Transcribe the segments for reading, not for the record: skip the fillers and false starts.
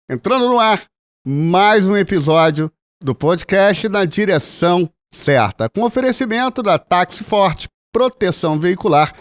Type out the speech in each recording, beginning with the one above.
Entrando no ar, mais um episódio do podcast Na Direção Certa, com oferecimento da Táxi Forte, proteção veicular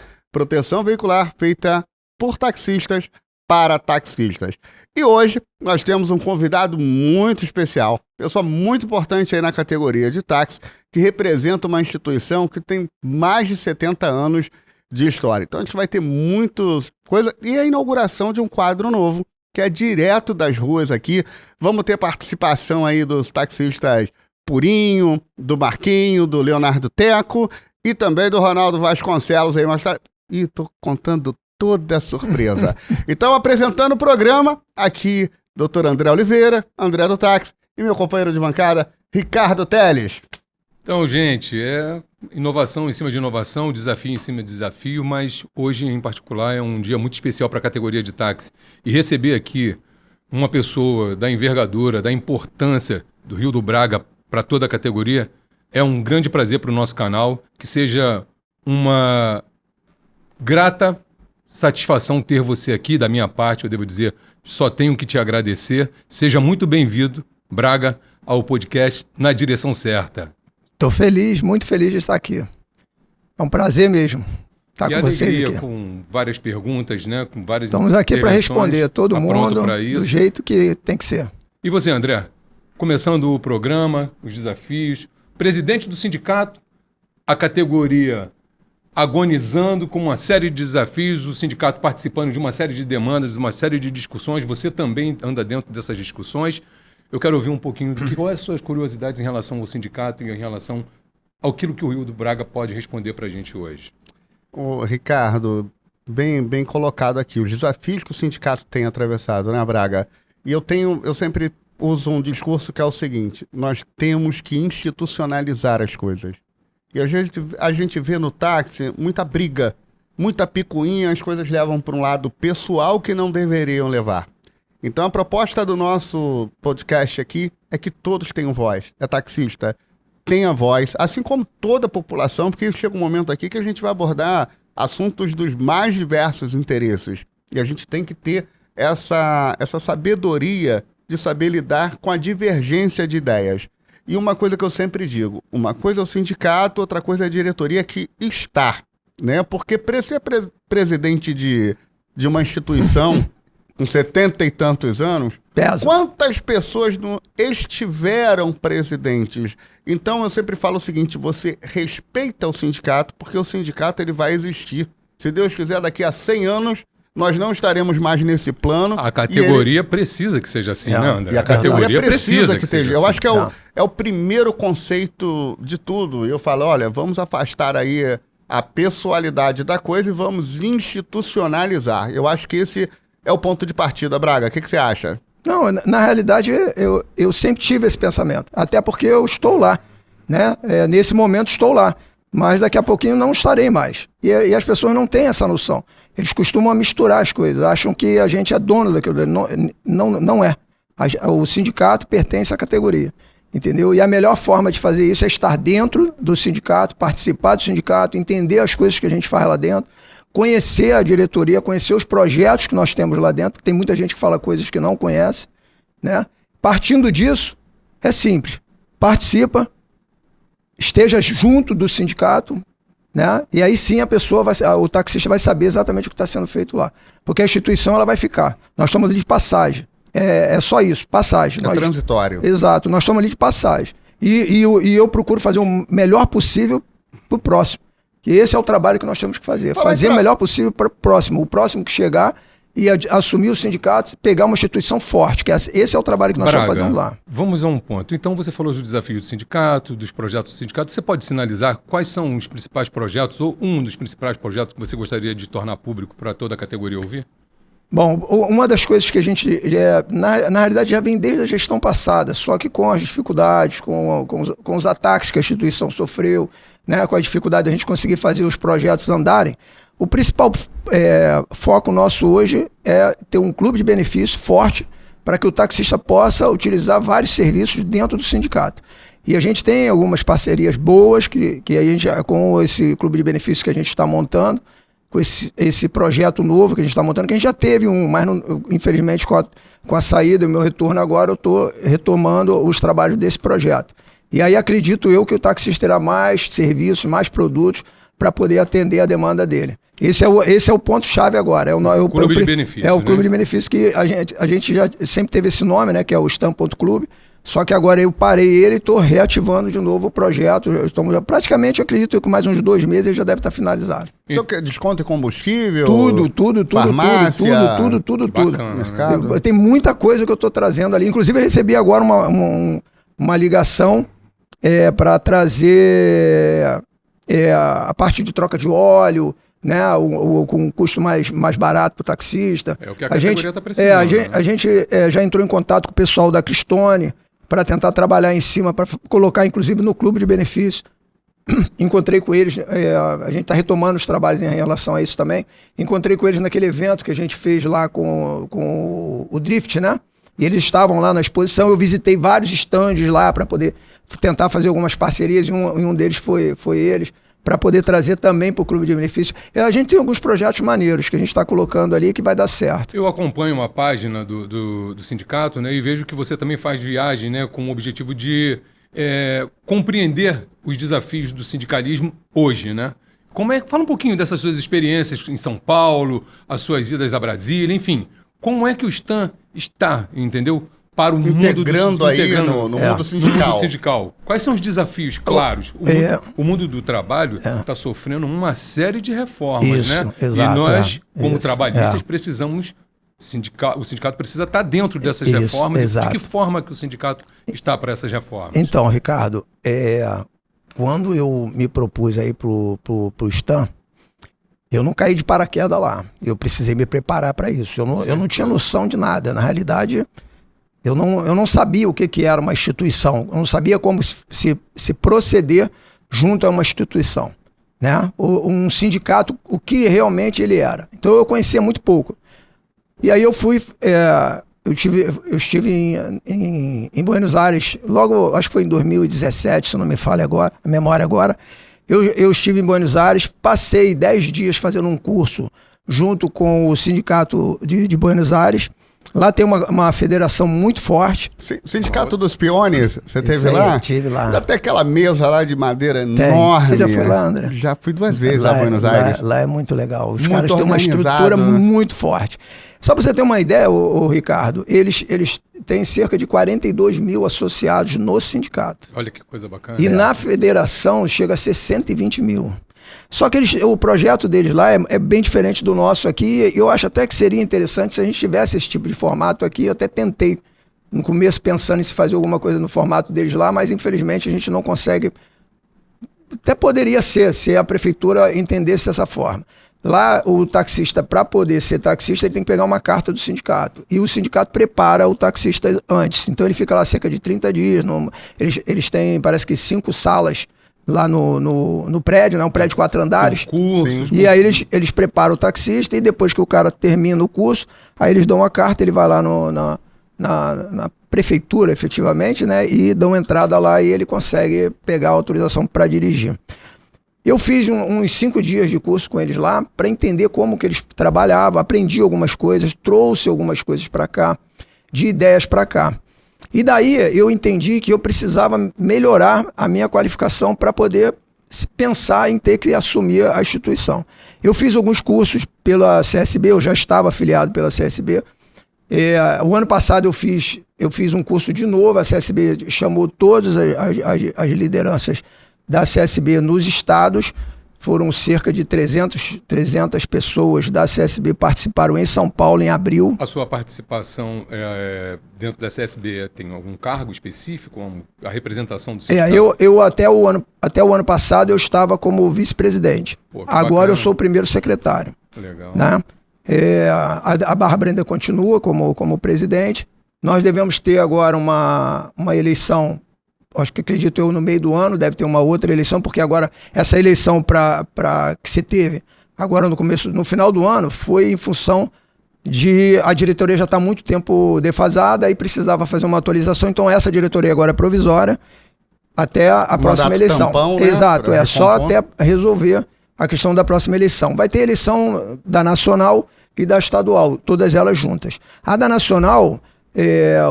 feita por taxistas para taxistas. E hoje nós temos um convidado muito especial, pessoa muito importante aí na categoria de táxi, que representa uma instituição que tem mais de 70 anos de história. Então a gente vai ter muitas coisas e a inauguração de um quadro novo, que é direto das ruas aqui. Vamos ter participação aí dos taxistas Purinho, do Marquinho, do Leonardo Teco e também do Ronaldo Vasconcelos aí mais tarde. E tô contando toda a surpresa. Então, apresentando o programa, aqui, Dr. André Oliveira, André do Táxi, e meu companheiro de bancada, Ricardo Teles. Então, gente, é inovação em cima de inovação, desafio em cima de desafio, mas hoje, em particular, é um dia muito especial para a categoria de táxi. E receber aqui uma pessoa da envergadura, da importância do Rio do Braga para toda a categoria, é um grande prazer para o nosso canal, que seja uma grata satisfação ter você aqui, da minha parte, eu devo dizer, só tenho que te agradecer. Seja muito bem-vindo, Braga, ao podcast Na Direção Certa. Estou feliz, muito feliz de estar aqui. É um prazer mesmo estar com vocês aqui. Com várias perguntas, né? Com várias Estamos aqui para responder todo mundo do jeito que tem que ser. E você, André? Começando o programa, os desafios. Presidente do sindicato, a categoria agonizando com uma série de desafios, o sindicato participando de uma série de demandas, de uma série de discussões. Você também anda dentro dessas discussões. Eu quero ouvir um pouquinho do quais as suas curiosidades em relação ao sindicato e em relação àquilo que o Rio do Braga pode responder para a gente hoje. Ô, Ricardo, bem colocado aqui, os desafios que o sindicato tem atravessado, né, Braga? E eu sempre uso um discurso que é o seguinte: nós temos que institucionalizar as coisas. E a gente vê no táxi muita briga, muita picuinha, as coisas levam para um lado pessoal que não deveriam levar. Então a proposta do nosso podcast aqui é que todos tenham voz. É taxista, tenha voz, assim como toda a população, porque chega um momento aqui que a gente vai abordar assuntos dos mais diversos interesses. E a gente tem que ter essa sabedoria de saber lidar com a divergência de ideias. E uma coisa que eu sempre digo, uma coisa é o sindicato, outra coisa é a diretoria que está, né? Porque para ser presidente de uma instituição com 70 e tantos anos, pesa. Quantas pessoas não estiveram presidentes? Então eu sempre falo o seguinte: você respeita o sindicato, porque o sindicato ele vai existir. Se Deus quiser, daqui a 100 anos, nós não estaremos mais nesse plano. A categoria precisa que seja assim, né, André? E a categoria precisa que seja. Eu assim. acho que é o primeiro conceito de tudo. Eu falo, olha, vamos afastar aí a pessoalidade da coisa e vamos institucionalizar. Eu acho que esse é o ponto de partida, Braga. O que você acha? Não, na realidade, eu sempre tive esse pensamento. Até porque eu estou lá, né? Nesse momento estou lá. Mas daqui a pouquinho não estarei mais. E as pessoas não têm essa noção. Eles costumam misturar as coisas, acham que a gente é dono daquilo. Não é. O sindicato pertence à categoria, entendeu? E a melhor forma de fazer isso é estar dentro do sindicato, participar do sindicato, entender as coisas que a gente faz lá dentro, conhecer a diretoria, conhecer os projetos que nós temos lá dentro, porque tem muita gente que fala coisas que não conhece, né? Partindo disso, é simples. Participa, esteja junto do sindicato, né? E aí sim o taxista vai saber exatamente o que está sendo feito lá. Porque a instituição ela vai ficar. Nós estamos ali de passagem. É só isso, passagem. Transitório. Exato, nós estamos ali de passagem. E eu procuro fazer o melhor possível para o próximo. Que esse é o trabalho que nós temos que fazer. Fazer o melhor possível para o próximo. O próximo que chegar e assumir o sindicato, pegar uma instituição forte, que esse é o trabalho que nós estamos fazendo lá. Vamos a um ponto. Então você falou dos desafios do sindicato, dos projetos do sindicato. Você pode sinalizar quais são os principais projetos ou um dos principais projetos que você gostaria de tornar público para toda a categoria ouvir? Bom, uma das coisas que a gente, na realidade, já vem desde a gestão passada, só que com as dificuldades, com os ataques que a instituição sofreu, né, com a dificuldade de a gente conseguir fazer os projetos andarem, o principal foco nosso hoje é ter um clube de benefício forte para que o taxista possa utilizar vários serviços dentro do sindicato. E a gente tem algumas parcerias boas que a gente, com esse clube de benefícios que a gente está montando, esse projeto novo que a gente está montando, que a gente já teve mas infelizmente com a saída e o meu retorno agora, eu estou retomando os trabalhos desse projeto. E aí acredito eu que o taxista terá mais serviços, mais produtos para poder atender a demanda dele. Esse é o ponto-chave agora. O Clube de Benefício. É o Clube de Benefício que a gente já sempre teve esse nome, né? Que é o Stam.clube. Só que agora eu parei ele e estou reativando de novo o projeto. Praticamente, acredito que com mais uns 2 meses ele já deve estar finalizado. O senhor quer desconto em combustível? Tudo. Farmácia? Tudo. Bacana, mercado. Tem muita coisa que eu estou trazendo ali. Inclusive, eu recebi agora uma ligação para trazer a parte de troca de óleo, né, com um custo mais barato para o taxista. É o que a categoria está precisando. A gente já entrou em contato com o pessoal da Cristone para tentar trabalhar em cima, para colocar inclusive no Clube de Benefícios. Encontrei com eles, a gente está retomando os trabalhos em relação a isso também. Encontrei com eles naquele evento que a gente fez lá com o Drift, né? E eles estavam lá na exposição. Eu visitei vários estandes lá para poder tentar fazer algumas parcerias, e um deles foi eles, para poder trazer também para o Clube de Benefícios. A gente tem alguns projetos maneiros que a gente está colocando ali que vai dar certo. Eu acompanho uma página do sindicato, né, e vejo que você também faz viagem, né, com o objetivo de compreender os desafios do sindicalismo hoje, né? Fala um pouquinho dessas suas experiências em São Paulo, as suas idas a Brasília, enfim. Como é que o Stam está, entendeu? Para o integrando no mundo sindical. Quais são os desafios claros? O mundo do trabalho está sofrendo uma série de reformas, né? Exato, e nós, como trabalhistas, precisamos... O sindicato precisa estar dentro dessas reformas. Exato. De que forma que o sindicato está para essas reformas? Então, Ricardo, quando eu me propus aí pro Stam, eu não caí de paraquedas lá. Eu precisei me preparar para isso. Eu não tinha noção de nada. Na realidade, eu não sabia o que era uma instituição. Eu não sabia como se proceder junto a uma instituição, né? Um sindicato, o que realmente ele era. Então eu conhecia muito pouco. E aí eu fui... Eu estive em Buenos Aires, logo, acho que foi em 2017, se não me falha agora, a memória agora. Eu estive em Buenos Aires, passei 10 dias fazendo um curso junto com o sindicato de Buenos Aires. Lá tem uma federação muito forte. Sindicato dos Peões, você teve lá? Tive lá. Até aquela mesa lá de madeira enorme. Você já foi lá, André? Já fui 2 vezes a Buenos Aires. Lá é muito legal. Os muito caras têm uma estrutura muito forte. Só para você ter uma ideia, Ricardo, eles têm cerca de 42 mil associados no sindicato. Olha que coisa bacana. E na federação chega a ser 120 mil. Só que o projeto deles lá é bem diferente do nosso aqui. Eu acho até que seria interessante se a gente tivesse esse tipo de formato aqui. Eu até tentei no começo pensando em se fazer alguma coisa no formato deles lá, mas infelizmente a gente não consegue. Até poderia ser, se a prefeitura entendesse dessa forma. Lá, o taxista, para poder ser taxista, ele tem que pegar uma carta do sindicato. E o sindicato prepara o taxista antes. Então, ele fica lá cerca de 30 dias. Eles têm, parece que 5 salas lá no prédio, né? Um prédio de 4 andares. Cursos. E aí, eles preparam o taxista e depois que o cara termina o curso, aí eles dão a carta, ele vai lá na prefeitura, efetivamente, né? E dão entrada lá e ele consegue pegar a autorização para dirigir. Eu fiz uns 5 dias de curso com eles lá para entender como que eles trabalhavam, aprendi algumas coisas, trouxe algumas coisas para cá, de ideias para cá. E daí eu entendi que eu precisava melhorar a minha qualificação para poder pensar em ter que assumir a instituição. Eu fiz alguns cursos pela CSB, eu já estava afiliado pela CSB. O ano passado eu fiz um curso de novo, a CSB chamou todas as lideranças da CSB nos estados. Foram cerca de 300 pessoas da CSB participaram em São Paulo em abril. A sua participação dentro da CSB tem algum cargo específico? A representação do sindicato? Eu até o ano passado eu estava como vice-presidente. Agora bacana. Eu sou o primeiro secretário. Legal. Né? A Bárbara ainda continua como presidente. Nós devemos ter agora uma eleição, acho que acredito eu, no meio do ano, deve ter uma outra eleição, porque agora essa eleição que se teve agora no final do ano foi em função de a diretoria já está há muito tempo defasada e precisava fazer uma atualização, então essa diretoria agora é provisória até a próxima eleição. Tampão, né? Exato, só até resolver a questão da próxima eleição. Vai ter eleição da nacional e da estadual, todas elas juntas. A da nacional,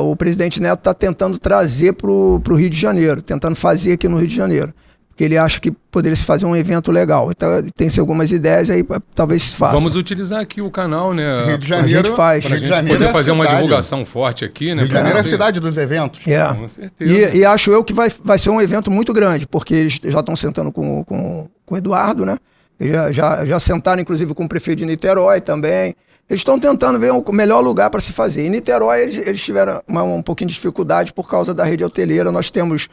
o presidente Neto está tentando trazer para o Rio de Janeiro, tentando fazer aqui no Rio de Janeiro, porque ele acha que poderia se fazer um evento legal. Então, tem-se algumas ideias aí, talvez se faça. Vamos utilizar aqui o canal, né? Rio de Janeiro, a gente faz. Para a gente poder fazer uma divulgação forte aqui, né? Rio de Janeiro é a cidade dos eventos. Com certeza. E acho eu que vai ser um evento muito grande, porque eles já estão sentando com o Eduardo, né? Eles já sentaram, inclusive, com o prefeito de Niterói também. Eles estão tentando ver o melhor lugar para se fazer. Em Niterói, eles tiveram um pouquinho de dificuldade por causa da rede hoteleira. Nós temos,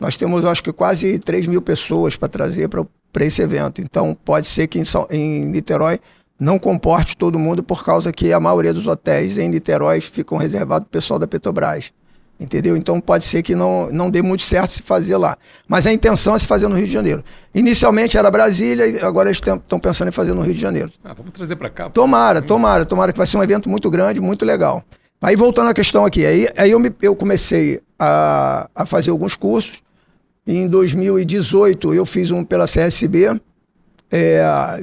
acho que quase 3 mil pessoas para trazer para esse evento. Então, pode ser que em Niterói não comporte todo mundo, por causa que a maioria dos hotéis em Niterói ficam reservados para o pessoal da Petrobras. Entendeu? Então, pode ser que não dê muito certo se fazer lá. Mas a intenção é se fazer no Rio de Janeiro. Inicialmente era Brasília, e agora eles estão pensando em fazer no Rio de Janeiro. Vamos trazer para cá. Tomara que vai ser um evento muito grande, muito legal. Aí, voltando à questão aqui, aí eu comecei a fazer alguns cursos. Em 2018, eu fiz um pela CSB.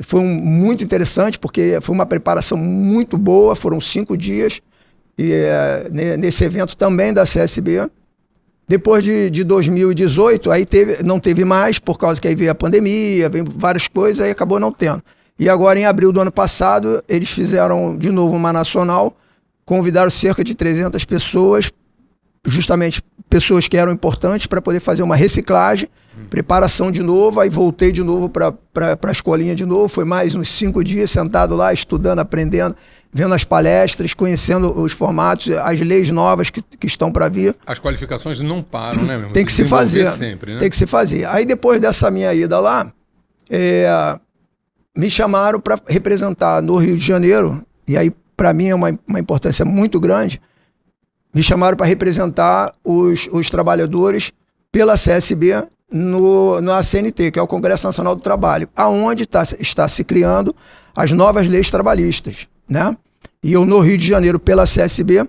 Foi muito interessante, porque foi uma preparação muito boa, foram 5 dias. E nesse evento também da CSB. Depois de 2018, aí não teve mais, por causa que aí veio a pandemia, veio várias coisas, aí acabou não tendo. E agora, em abril do ano passado, eles fizeram de novo uma nacional, convidaram cerca de 300 pessoas, justamente pessoas que eram importantes, para poder fazer uma reciclagem, preparação de novo. Aí voltei de novo para a escolinha de novo. Foi mais uns 5 dias sentado lá, estudando, aprendendo, vendo as palestras, conhecendo os formatos, as leis novas que estão para vir. As qualificações não param, né, mesmo? Tem que se fazer. Sempre, né? Tem que se fazer. Aí, depois dessa minha ida lá, me chamaram para representar no Rio de Janeiro, e aí, para mim, é uma importância muito grande. Me chamaram para representar os trabalhadores pela CSB na CNT, que é o Congresso Nacional do Trabalho, aonde está se criando as novas leis trabalhistas, né? E eu, no Rio de Janeiro, pela CSB,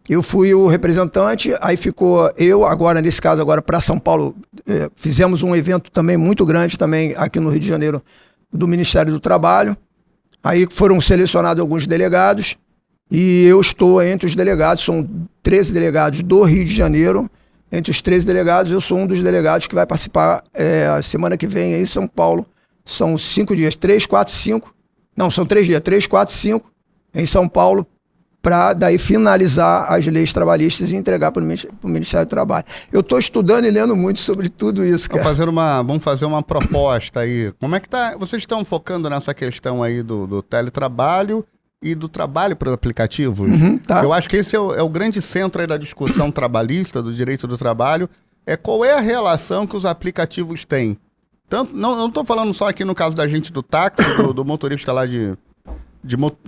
eu fui o representante. Aí ficou eu, agora, nesse caso, agora para São Paulo, fizemos um evento também muito grande também aqui no Rio de Janeiro, do Ministério do Trabalho. Aí foram selecionados alguns delegados, e eu estou entre os delegados. São 13 delegados do Rio de Janeiro. Entre os 13 delegados, eu sou um dos delegados que vai participar a semana que vem aí em São Paulo. São 5 dias, 3, 4, 5. Não, são 3 dias, 3, 4, 5 em São Paulo, para daí finalizar as leis trabalhistas e entregar para o Ministério do Trabalho. Eu estou estudando e lendo muito sobre tudo isso, cara. Vamos fazer uma proposta aí. Como é que tá? Vocês estão focando nessa questão aí do teletrabalho e do trabalho para aplicativos? Tá. Eu acho que esse é o grande centro aí da discussão trabalhista, do direito do trabalho. Qual é a relação que os aplicativos têm? Não estou falando só aqui no caso da gente do táxi, do motorista lá de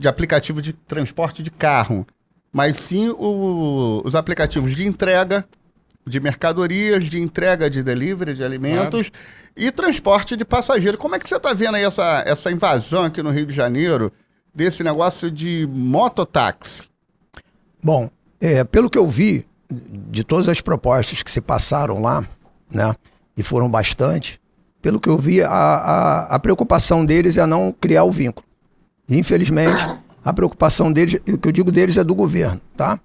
aplicativo de transporte de carro, mas sim os aplicativos de entrega de mercadorias, de entrega de delivery de alimentos, claro, e transporte de passageiro. Como é que você está vendo aí essa invasão aqui no Rio de Janeiro desse negócio de mototáxi? Bom, pelo que eu vi de todas as propostas que se passaram lá, né, e foram bastante, pelo que eu vi, a preocupação deles é não criar o vínculo. Infelizmente, a preocupação deles, o que eu digo deles é do governo, tá?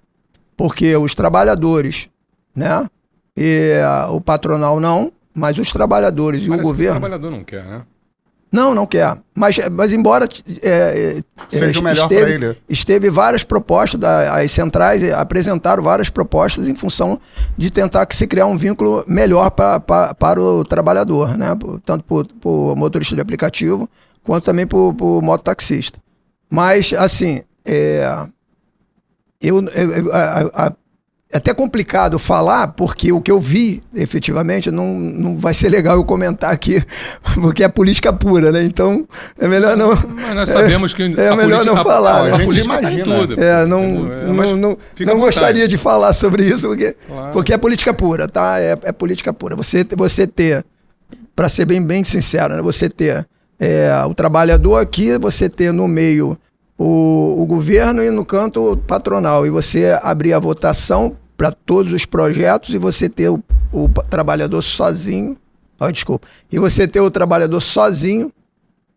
Porque os trabalhadores, né, e o patronal não, mas os trabalhadores e o governo... O trabalhador não quer, né? Não quer. Mas embora seja o melhor para ele. Esteve várias propostas, as centrais apresentaram várias propostas em função de tentar que se criar um vínculo melhor para o trabalhador, né? Tanto para o motorista de aplicativo, quanto também para o mototaxista. Mas, assim, é até complicado falar, porque o que eu vi, efetivamente, não vai ser legal eu comentar aqui, porque é política pura, né? Então, é melhor não... Mas nós sabemos que é melhor não falar. A gente imagina. Tudo. Não gostaria de falar sobre isso, porque é política pura, tá? É política pura. Você ter, para ser bem sincero, né? Você ter o trabalhador aqui, você ter no meio o governo e no canto o patronal, e você abrir a votação para todos os projetos, e você ter o trabalhador sozinho, e você ter o trabalhador sozinho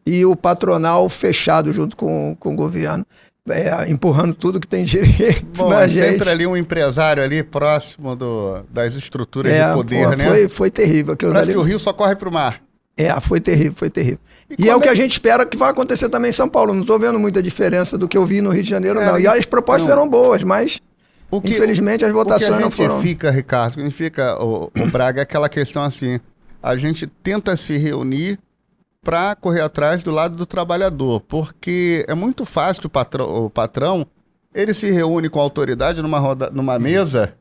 e o patronal fechado junto com o governo, empurrando tudo que tem direito Bom, na é gente. sempre ali um empresário ali próximo das estruturas de poder, né? Foi terrível. Parece que o rio só corre pro mar. Foi terrível, foi terrível. E é o que a gente espera que vai acontecer também em São Paulo. Não estou vendo muita diferença do que eu vi no Rio de Janeiro, não. E as propostas eram boas, mas infelizmente as votações não foram... O que significa, Ricardo, significa, o Braga, aquela questão assim, a gente tenta se reunir para correr atrás do lado do trabalhador, porque é muito fácil o patrão, ele se reúne com a autoridade numa mesa,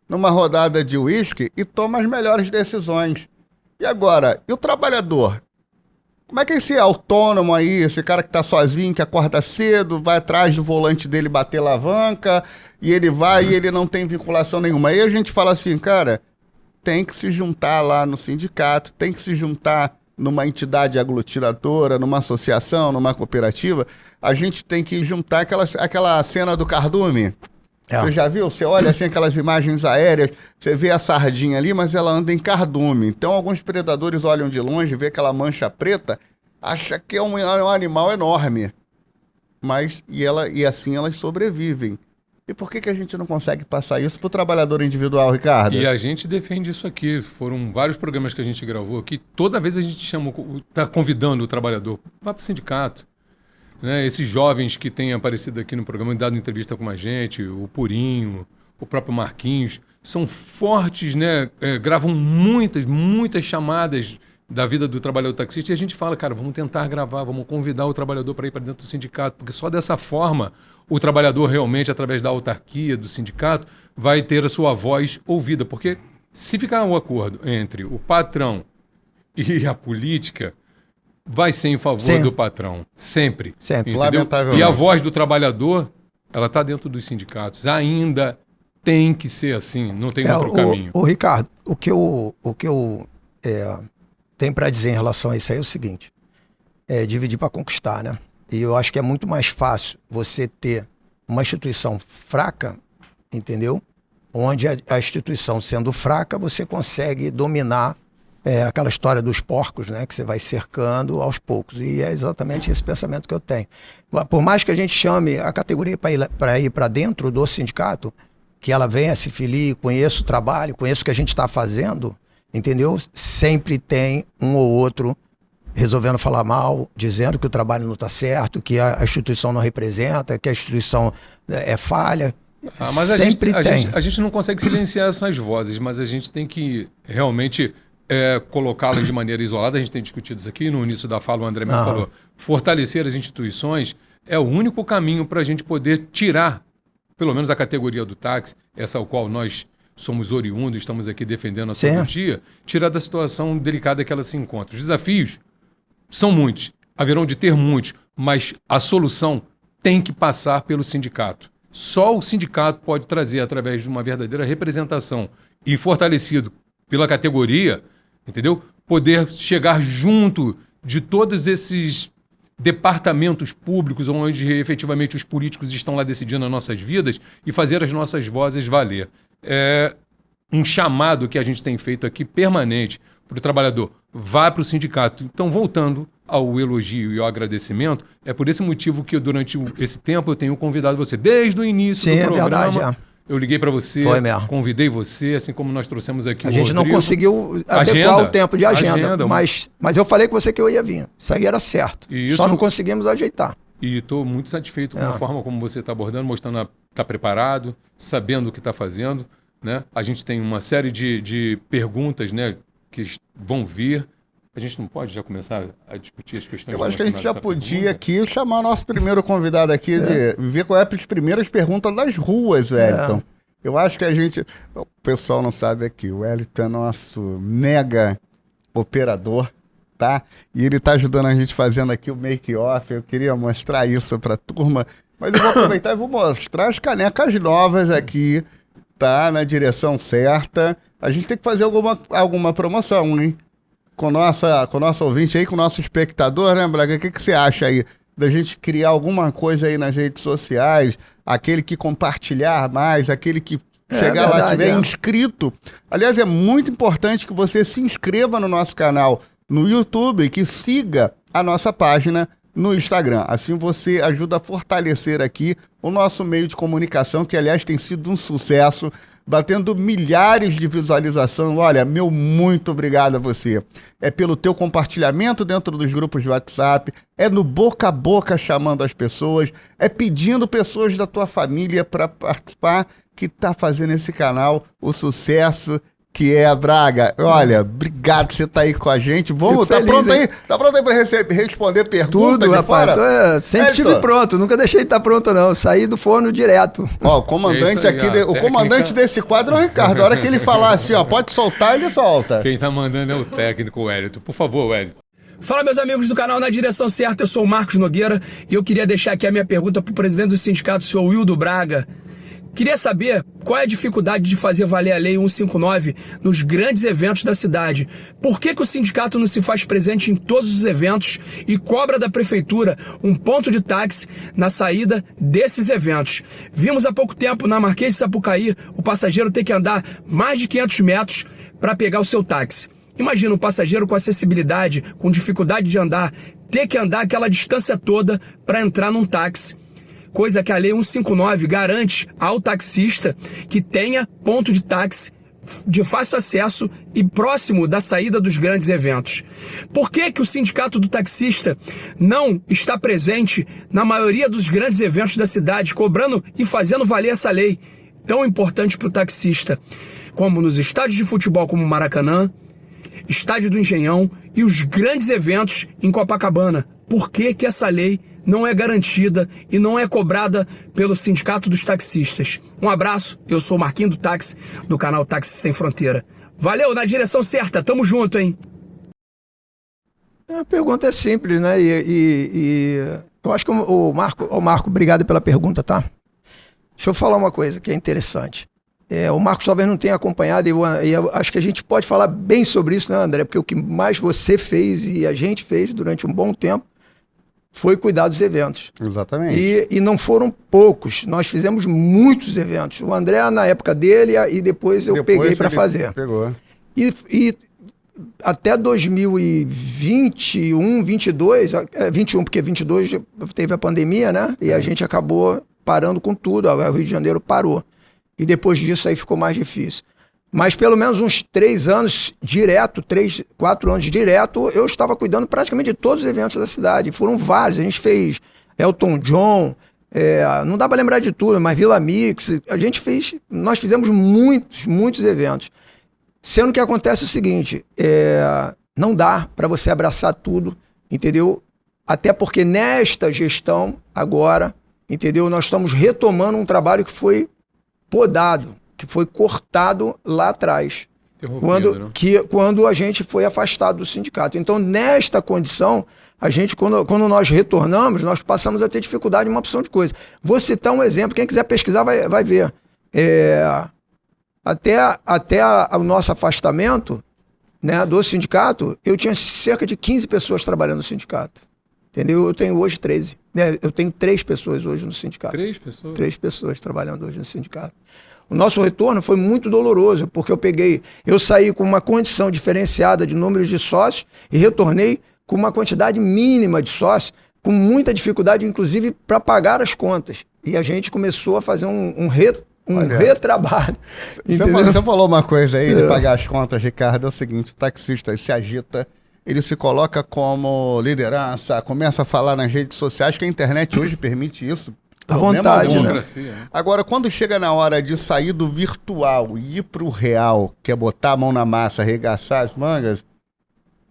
numa rodada de uísque e toma as melhores decisões. E agora, e o trabalhador? Como é que esse autônomo aí, esse cara que tá sozinho, que acorda cedo, vai atrás do volante dele bater alavanca, e ele vai e ele não tem vinculação nenhuma. Aí a gente fala assim, cara, tem que se juntar lá no sindicato, tem que se juntar numa entidade aglutinadora, numa associação, numa cooperativa. A gente tem que juntar aquela cena do cardume. Você já viu? Você olha assim aquelas imagens aéreas, você vê a sardinha ali, mas ela anda em cardume. Então alguns predadores olham de longe, vê aquela mancha preta, acha que é um animal enorme. E assim elas sobrevivem. E por que a gente não consegue passar isso para o trabalhador individual, Ricardo? E a gente defende isso aqui. Foram vários programas que a gente gravou aqui. Toda vez a gente está convidando o trabalhador. Vá para o sindicato. Né? Esses jovens que têm aparecido aqui no programa, dado entrevista com a gente, o Purinho, o próprio Marquinhos, são fortes, né? Gravam muitas chamadas da vida do trabalhador taxista e a gente fala, cara, vamos tentar gravar, vamos convidar o trabalhador para ir para dentro do sindicato, porque só dessa forma o trabalhador realmente, através da autarquia, do sindicato, vai ter a sua voz ouvida, porque se ficar um acordo entre o patrão e a política, vai ser em favor do patrão, sempre. Lamentavelmente. E a voz do trabalhador, ela está dentro dos sindicatos. Ainda tem que ser assim, não tem outro caminho. Ricardo, o que eu tenho para dizer em relação a isso aí é o seguinte, dividir para conquistar, né? E eu acho que é muito mais fácil você ter uma instituição fraca, entendeu? Onde a instituição sendo fraca, você consegue dominar aquela história dos porcos, né? Que você vai cercando aos poucos. E é exatamente esse pensamento que eu tenho. Por mais que a gente chame a categoria para ir para dentro do sindicato, que ela venha se filir, conheça o trabalho, conheça o que a gente está fazendo, entendeu? Sempre tem um ou outro resolvendo falar mal, dizendo que o trabalho não está certo, que a instituição não representa, que a instituição é falha. Mas sempre tem. A gente não consegue silenciar essas vozes, mas a gente tem que realmente colocá-las de maneira isolada. A gente tem discutido isso aqui, no início da fala o André mesmo falou, fortalecer as instituições é o único caminho para a gente poder tirar, pelo menos a categoria do táxi, essa ao qual nós somos oriundos, estamos aqui defendendo a todo dia, tirar da situação delicada que ela se encontra. Os desafios são muitos, haverão de ter muitos, mas a solução tem que passar pelo sindicato. Só o sindicato pode trazer, através de uma verdadeira representação e fortalecido pela categoria, entendeu? Poder chegar junto de todos esses departamentos públicos onde efetivamente os políticos estão lá decidindo as nossas vidas e fazer as nossas vozes valer. É um chamado que a gente tem feito aqui permanente para o trabalhador. Vá para o sindicato. Então, voltando ao elogio e ao agradecimento, é por esse motivo que durante esse tempo eu tenho convidado você. Desde o início do programa, verdade, eu liguei para você, foi mesmo. Convidei você, assim como nós trouxemos aqui a gente Rodrigo. Não conseguiu adequar o tempo de agenda. Mas eu falei com você que eu ia vir. Isso aí era certo. Só não conseguimos ajeitar. E estou muito satisfeito com a forma como você está abordando, mostrando que está preparado, sabendo o que está fazendo. Né? A gente tem uma série de perguntas, né, que vão vir. A gente não pode já começar a discutir as questões? Eu acho que a gente já podia aqui chamar nosso primeiro convidado aqui, de ver qual é as primeiras perguntas das ruas, Wellington. Eu acho que a gente... O pessoal não sabe aqui, o Wellington é nosso mega operador, tá? E ele tá ajudando a gente fazendo aqui o make-off. Eu queria mostrar isso pra turma, mas eu vou aproveitar e vou mostrar as canecas novas aqui, tá? Na direção certa. A gente tem que fazer alguma promoção, hein? Com o nosso ouvinte aí, com o nosso espectador, né, Braga? O que você acha aí da gente criar alguma coisa aí nas redes sociais? Aquele que compartilhar mais, aquele que chegar lá, tiver inscrito. Aliás, é muito importante que você se inscreva no nosso canal no YouTube, que siga a nossa página no Instagram. Assim você ajuda a fortalecer aqui o nosso meio de comunicação, que aliás tem sido um sucesso, batendo milhares de visualizações. Olha, meu muito obrigado a você. É pelo teu compartilhamento dentro dos grupos de WhatsApp, é no boca a boca chamando as pessoas, é pedindo pessoas da tua família para participar, que tá fazendo esse canal o sucesso que é a Braga. Olha, obrigado por você estar aí com a gente. Vamos, tá feliz, pronto hein? aí? Tá pronto aí para responder perguntas? Tudo, de rapaz. fora? Sempre estive pronto. Nunca deixei de estar pronto, não. Saí do forno direto. Ó, o comandante aí, aqui, ó, o comandante desse quadro é o Ricardo. A hora que ele falar assim, ó, pode soltar, ele solta. Quem tá mandando é o técnico, o Wellington. Por favor, Wellington. Fala, meus amigos do canal Na Direção Certa, eu sou o Marcos Nogueira e eu queria deixar aqui a minha pergunta para o presidente do sindicato, o senhor Wildo Braga. Queria saber qual é a dificuldade de fazer valer a Lei 159 nos grandes eventos da cidade. Por que o sindicato não se faz presente em todos os eventos e cobra da prefeitura um ponto de táxi na saída desses eventos? Vimos há pouco tempo na Marquês de Sapucaí o passageiro ter que andar mais de 500 metros para pegar o seu táxi. Imagina um passageiro com acessibilidade, com dificuldade de andar, ter que andar aquela distância toda para entrar num táxi. Coisa que a Lei 159 garante ao taxista que tenha ponto de táxi de fácil acesso e próximo da saída dos grandes eventos. Por que o sindicato do taxista não está presente na maioria dos grandes eventos da cidade, cobrando e fazendo valer essa lei tão importante para o taxista, como nos estádios de futebol como o Maracanã, Estádio do Engenhão e os grandes eventos em Copacabana? Por que essa lei não é garantida e não é cobrada pelo Sindicato dos Taxistas? Um abraço, eu sou o Marquinho do Táxi, do canal Táxi Sem Fronteira. Valeu, Na Direção Certa, tamo junto, hein? A pergunta é simples, né? Eu acho que o Marco, obrigado pela pergunta, tá? Deixa eu falar uma coisa que é interessante. O Marcos talvez não tenha acompanhado, e eu acho que a gente pode falar bem sobre isso, né, André? Porque o que mais você fez e a gente fez durante um bom tempo foi cuidar dos eventos. Exatamente. E não foram poucos, nós fizemos muitos eventos. O André na época dele e depois eu peguei para fazer. Pegou. E até 2021, 22, 21, porque 22 teve a pandemia, né? E a gente acabou parando com tudo, o Rio de Janeiro parou. E depois disso aí ficou mais difícil. Mas pelo menos uns 3 anos direto, 3, 4 anos direto, eu estava cuidando praticamente de todos os eventos da cidade. Foram vários. A gente fez Elton John, não dá para lembrar de tudo, mas Vila Mix. Nós fizemos muitos eventos. Sendo que acontece o seguinte, não dá para você abraçar tudo, entendeu? Até porque nesta gestão agora, entendeu? Nós estamos retomando um trabalho que foi podado, que foi cortado lá atrás, quando a gente foi afastado do sindicato. Então, nesta condição, a gente, quando nós retornamos, nós passamos a ter dificuldade em uma opção de coisa. Vou citar um exemplo, quem quiser pesquisar vai ver. Até o nosso afastamento, né, do sindicato, eu tinha cerca de 15 pessoas trabalhando no sindicato. Entendeu? Eu tenho hoje 13. Né? Eu tenho 3 pessoas hoje no sindicato. 3 pessoas? 3 pessoas trabalhando hoje no sindicato. O nosso retorno foi muito doloroso, porque eu saí com uma condição diferenciada de número de sócios e retornei com uma quantidade mínima de sócios, com muita dificuldade, inclusive, para pagar as contas. E a gente começou a fazer um retrabalho. Você falou uma coisa aí de pagar as contas, Ricardo, é o seguinte, o taxista se agita, ele se coloca como liderança, começa a falar nas redes sociais, que a internet hoje permite isso. À vontade, né? Agora, quando chega na hora de sair do virtual e ir pro real, que é botar a mão na massa, arregaçar as mangas,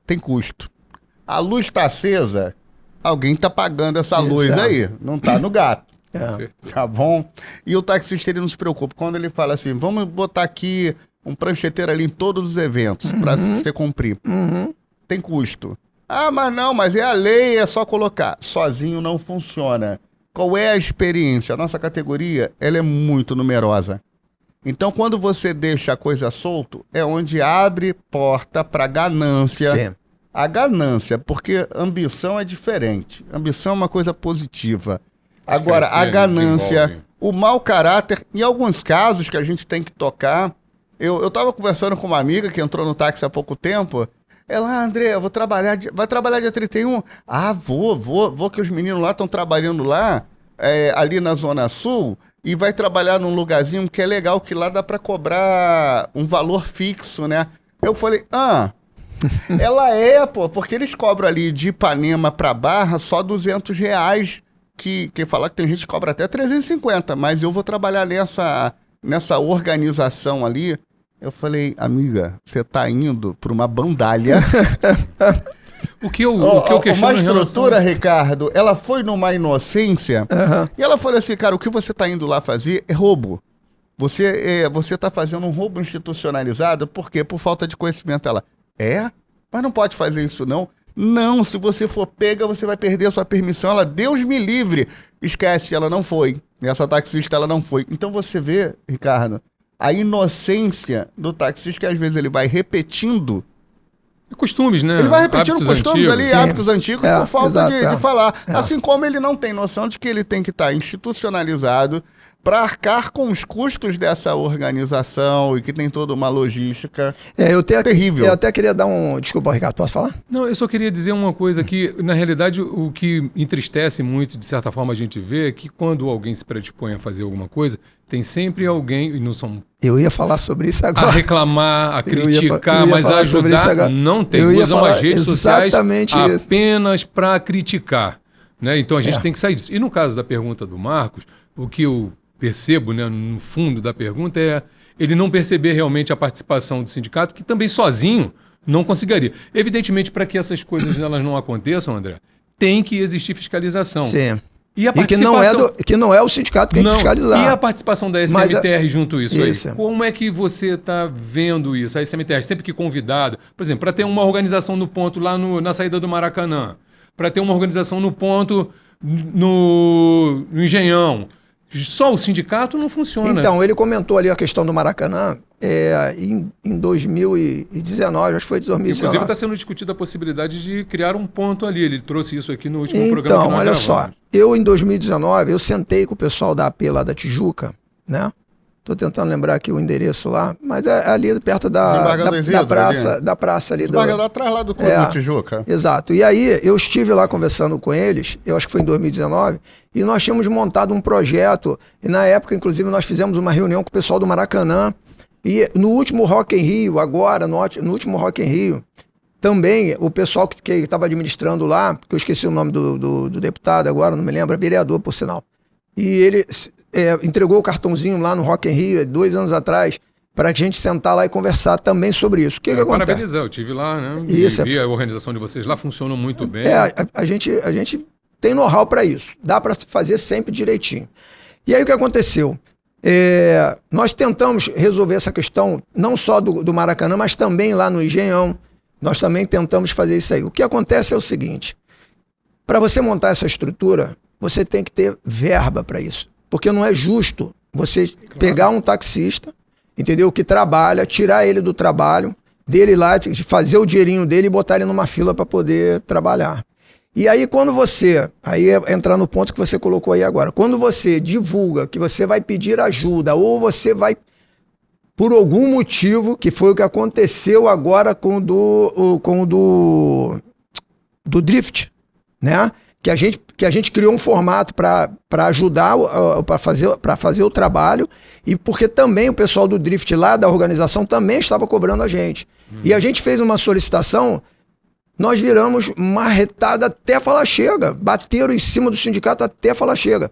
tem custo. A luz tá acesa, alguém tá pagando essa luz aí, não tá no gato. Tá bom? E o taxista, ele não se preocupa. Quando ele fala assim, vamos botar aqui um prancheteiro ali em todos os eventos para você cumprir. Tem custo. Ah, mas é a lei, é só colocar. Sozinho não funciona. Qual é a experiência? A nossa categoria, ela é muito numerosa. Então, quando você deixa a coisa solto, é onde abre porta para ganância. Sim. A ganância, porque ambição é diferente. Ambição é uma coisa positiva. Agora, a ganância, o mau caráter, em alguns casos que a gente tem que tocar. Eu estava conversando com uma amiga que entrou no táxi há pouco tempo. Ela, André, eu vou trabalhar, vai trabalhar dia 31? Ah, vou que os meninos lá estão trabalhando lá, ali na Zona Sul, e vai trabalhar num lugarzinho que é legal, que lá dá pra cobrar um valor fixo, né? Eu falei, ela pô, porque eles cobram ali de Ipanema pra Barra só R$200, que falar que tem gente que cobra até 350, mas eu vou trabalhar nessa organização ali. Eu falei, amiga, você tá indo pra uma bandalha. O que eu questiono uma estrutura, Ricardo, ela foi numa inocência, e ela falou assim, cara, o que você tá indo lá fazer é roubo. Você tá fazendo um roubo institucionalizado, por quê? Por falta de conhecimento. Ela, mas não pode fazer isso não. Não, se você for pega, você vai perder a sua permissão. Ela, Deus me livre. Esquece, ela não foi. Essa taxista, ela não foi. Então você vê, Ricardo, a inocência do taxista, que às vezes ele vai repetindo. Costumes, né? Ele vai repetindo hábitos costumes antigos. ali, Sim. hábitos antigos, por falta de falar. É. Assim como ele não tem noção de que ele tem que estar institucionalizado para arcar com os custos dessa organização e que tem toda uma logística terrível. Eu até queria dar um... Desculpa, Ricardo, posso falar? Não, eu só queria dizer uma coisa que, na realidade, o que entristece muito, de certa forma, a gente vê é que quando alguém se predispõe a fazer alguma coisa, tem sempre alguém, e não são Eu ia falar sobre isso a agora. reclamar, a Eu ia criticar, mas a falar sobre isso ajudar, agora. não tem. Eu ia Usam falar as redes sociais exatamente isso. apenas para criticar, né? Então a gente tem que sair disso. E no caso da pergunta do Marcos, o que eu percebo, né, no fundo da pergunta é ele não perceber realmente a participação do sindicato, que também sozinho não conseguiria. Evidentemente, para que essas coisas elas não aconteçam, André, tem que existir fiscalização. Sim. E a E que participação... não é o sindicato que tem que fiscalizar. E a participação da Mas SMTR junto a isso aí? Isso. Como é que você está vendo isso? A SMTR sempre que convidada, por exemplo, para ter uma organização no ponto lá na saída do Maracanã, para ter uma organização no ponto no Engenhão. Só o sindicato não funciona. Então, ele comentou ali a questão do Maracanã em 2019, acho que foi de 2019. Inclusive está sendo discutida a possibilidade de criar um ponto ali. Ele trouxe isso aqui no último programa que Então, nós olha gravamos. só, eu em 2019, eu sentei com o pessoal da AP lá da Tijuca, né? Tô tentando lembrar aqui o endereço lá, mas é ali perto da praça ali. Desembargador atrás lá do Clube do Tijuca. Exato. E aí eu estive lá conversando com eles, eu acho que foi em 2019, e nós tínhamos montado um projeto, e na época, inclusive, nós fizemos uma reunião com o pessoal do Maracanã, e no último Rock in Rio, agora, no último Rock in Rio, também o pessoal que estava administrando lá, que eu esqueci o nome do deputado agora, não me lembro, é vereador, por sinal. E ele entregou o cartãozinho lá no Rock in Rio, 2 anos atrás, para a gente sentar lá e conversar também sobre isso. O que acontece? Parabenizar, eu estive lá, né? Isso, vi a organização de vocês lá, funcionou muito bem. A gente tem know-how para isso, dá para fazer sempre direitinho. E aí o que aconteceu? Nós tentamos resolver essa questão, não só do Maracanã, mas também lá no Engenhão. Nós também tentamos fazer isso aí. O que acontece é o seguinte, para você montar essa estrutura, você tem que ter verba para isso. Porque não é justo você pegar um taxista, entendeu? Que trabalha, tirar ele do trabalho, dele lá, fazer o dinheirinho dele e botar ele numa fila para poder trabalhar. E aí quando você, aí entrar no ponto que você colocou aí agora, quando você divulga que você vai pedir ajuda ou você vai, por algum motivo, que foi o que aconteceu agora com o do Drift, né? Que a gente criou um formato para ajudar, para fazer o trabalho, e porque também o pessoal do Drift lá da organização também estava cobrando a gente. E a gente fez uma solicitação, nós viramos marretada até falar chega, bateram em cima do sindicato até falar chega.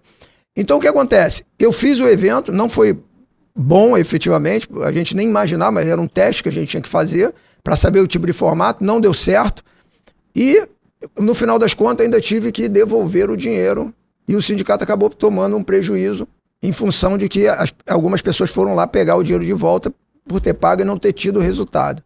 Então o que acontece? Eu fiz o evento, não foi bom efetivamente, a gente nem imaginava, mas era um teste que a gente tinha que fazer para saber o tipo de formato, não deu certo, e no final das contas, ainda tive que devolver o dinheiro e o sindicato acabou tomando um prejuízo em função de que algumas pessoas foram lá pegar o dinheiro de volta por ter pago e não ter tido o resultado.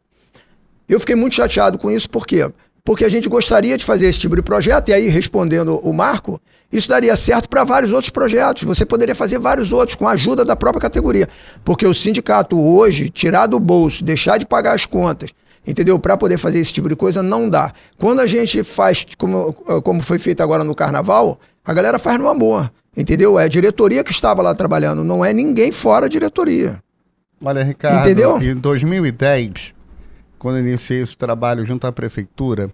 Eu fiquei muito chateado com isso, por quê? Porque a gente gostaria de fazer esse tipo de projeto, e aí, respondendo o Marco, isso daria certo para vários outros projetos. Você poderia fazer vários outros com a ajuda da própria categoria. Porque o sindicato hoje, tirar do bolso, deixar de pagar as contas, entendeu? Para poder fazer esse tipo de coisa, não dá. Quando a gente faz, como foi feito agora no Carnaval, a galera faz no amor, entendeu? É a diretoria que estava lá trabalhando, não é ninguém fora a diretoria. Olha, Ricardo, entendeu? Em 2010, quando eu iniciei esse trabalho junto à prefeitura,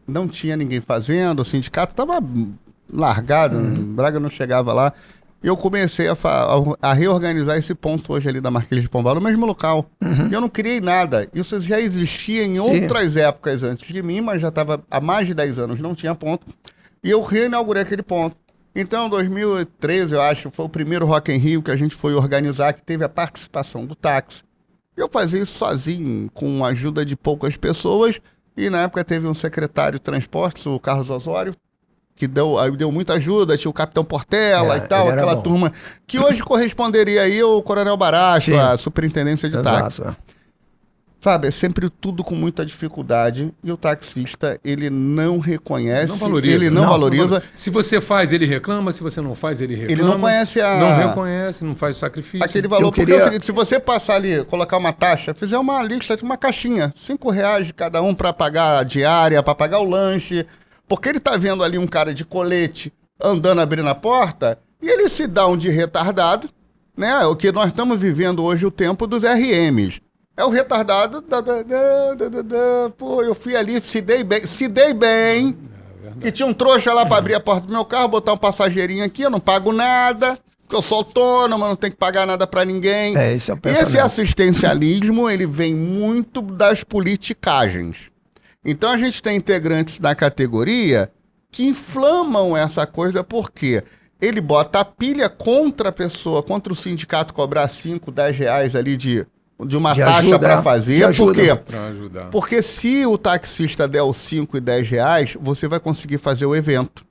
não tinha ninguém fazendo, o sindicato estava largado, Braga não chegava lá. Eu comecei a reorganizar esse ponto hoje ali da Marquês de Pombal, no mesmo local. E eu não criei nada. Isso já existia em outras épocas antes de mim, mas já estava há mais de 10 anos, não tinha ponto. E eu reinaugurei aquele ponto. Então, em 2013, eu acho, foi o primeiro Rock in Rio que a gente foi organizar, que teve a participação do táxi. Eu fazia isso sozinho, com a ajuda de poucas pessoas. E na época teve um secretário de transportes, o Carlos Osório, que deu muita ajuda, tinha o Capitão Portela e tal, aquela turma, que hoje corresponderia aí ao Coronel Barasco, a superintendência de táxi. Sabe, é sempre tudo com muita dificuldade, e o taxista, ele não reconhece, ele não valoriza. Se você faz, ele reclama, se você não faz, ele reclama. Ele não conhece Não reconhece, não faz o sacrifício. Aquele valor, porque é o seguinte, se você passar ali, colocar uma taxa, fizer uma lista de uma caixinha, R$5 de cada um para pagar a diária, para pagar o lanche, porque ele tá vendo ali um cara de colete andando, abrindo a porta, e ele se dá um de retardado, né? O que nós estamos vivendo hoje, o tempo dos RMs. É o retardado, pô, eu fui ali, se dei bem, que tinha um trouxa lá para abrir a porta do meu carro, botar um passageirinho aqui, eu não pago nada, porque eu sou autônomo, não tenho que pagar nada para ninguém. Esse é o pensamento. Esse assistencialismo, ele vem muito das politicagens. Então a gente tem integrantes da categoria que inflamam essa coisa, porque ele bota a pilha contra a pessoa, contra o sindicato cobrar 5, 10 reais ali de uma taxa para fazer. Por quê? Porque se o taxista der os 5 e 10 reais, você vai conseguir fazer o evento.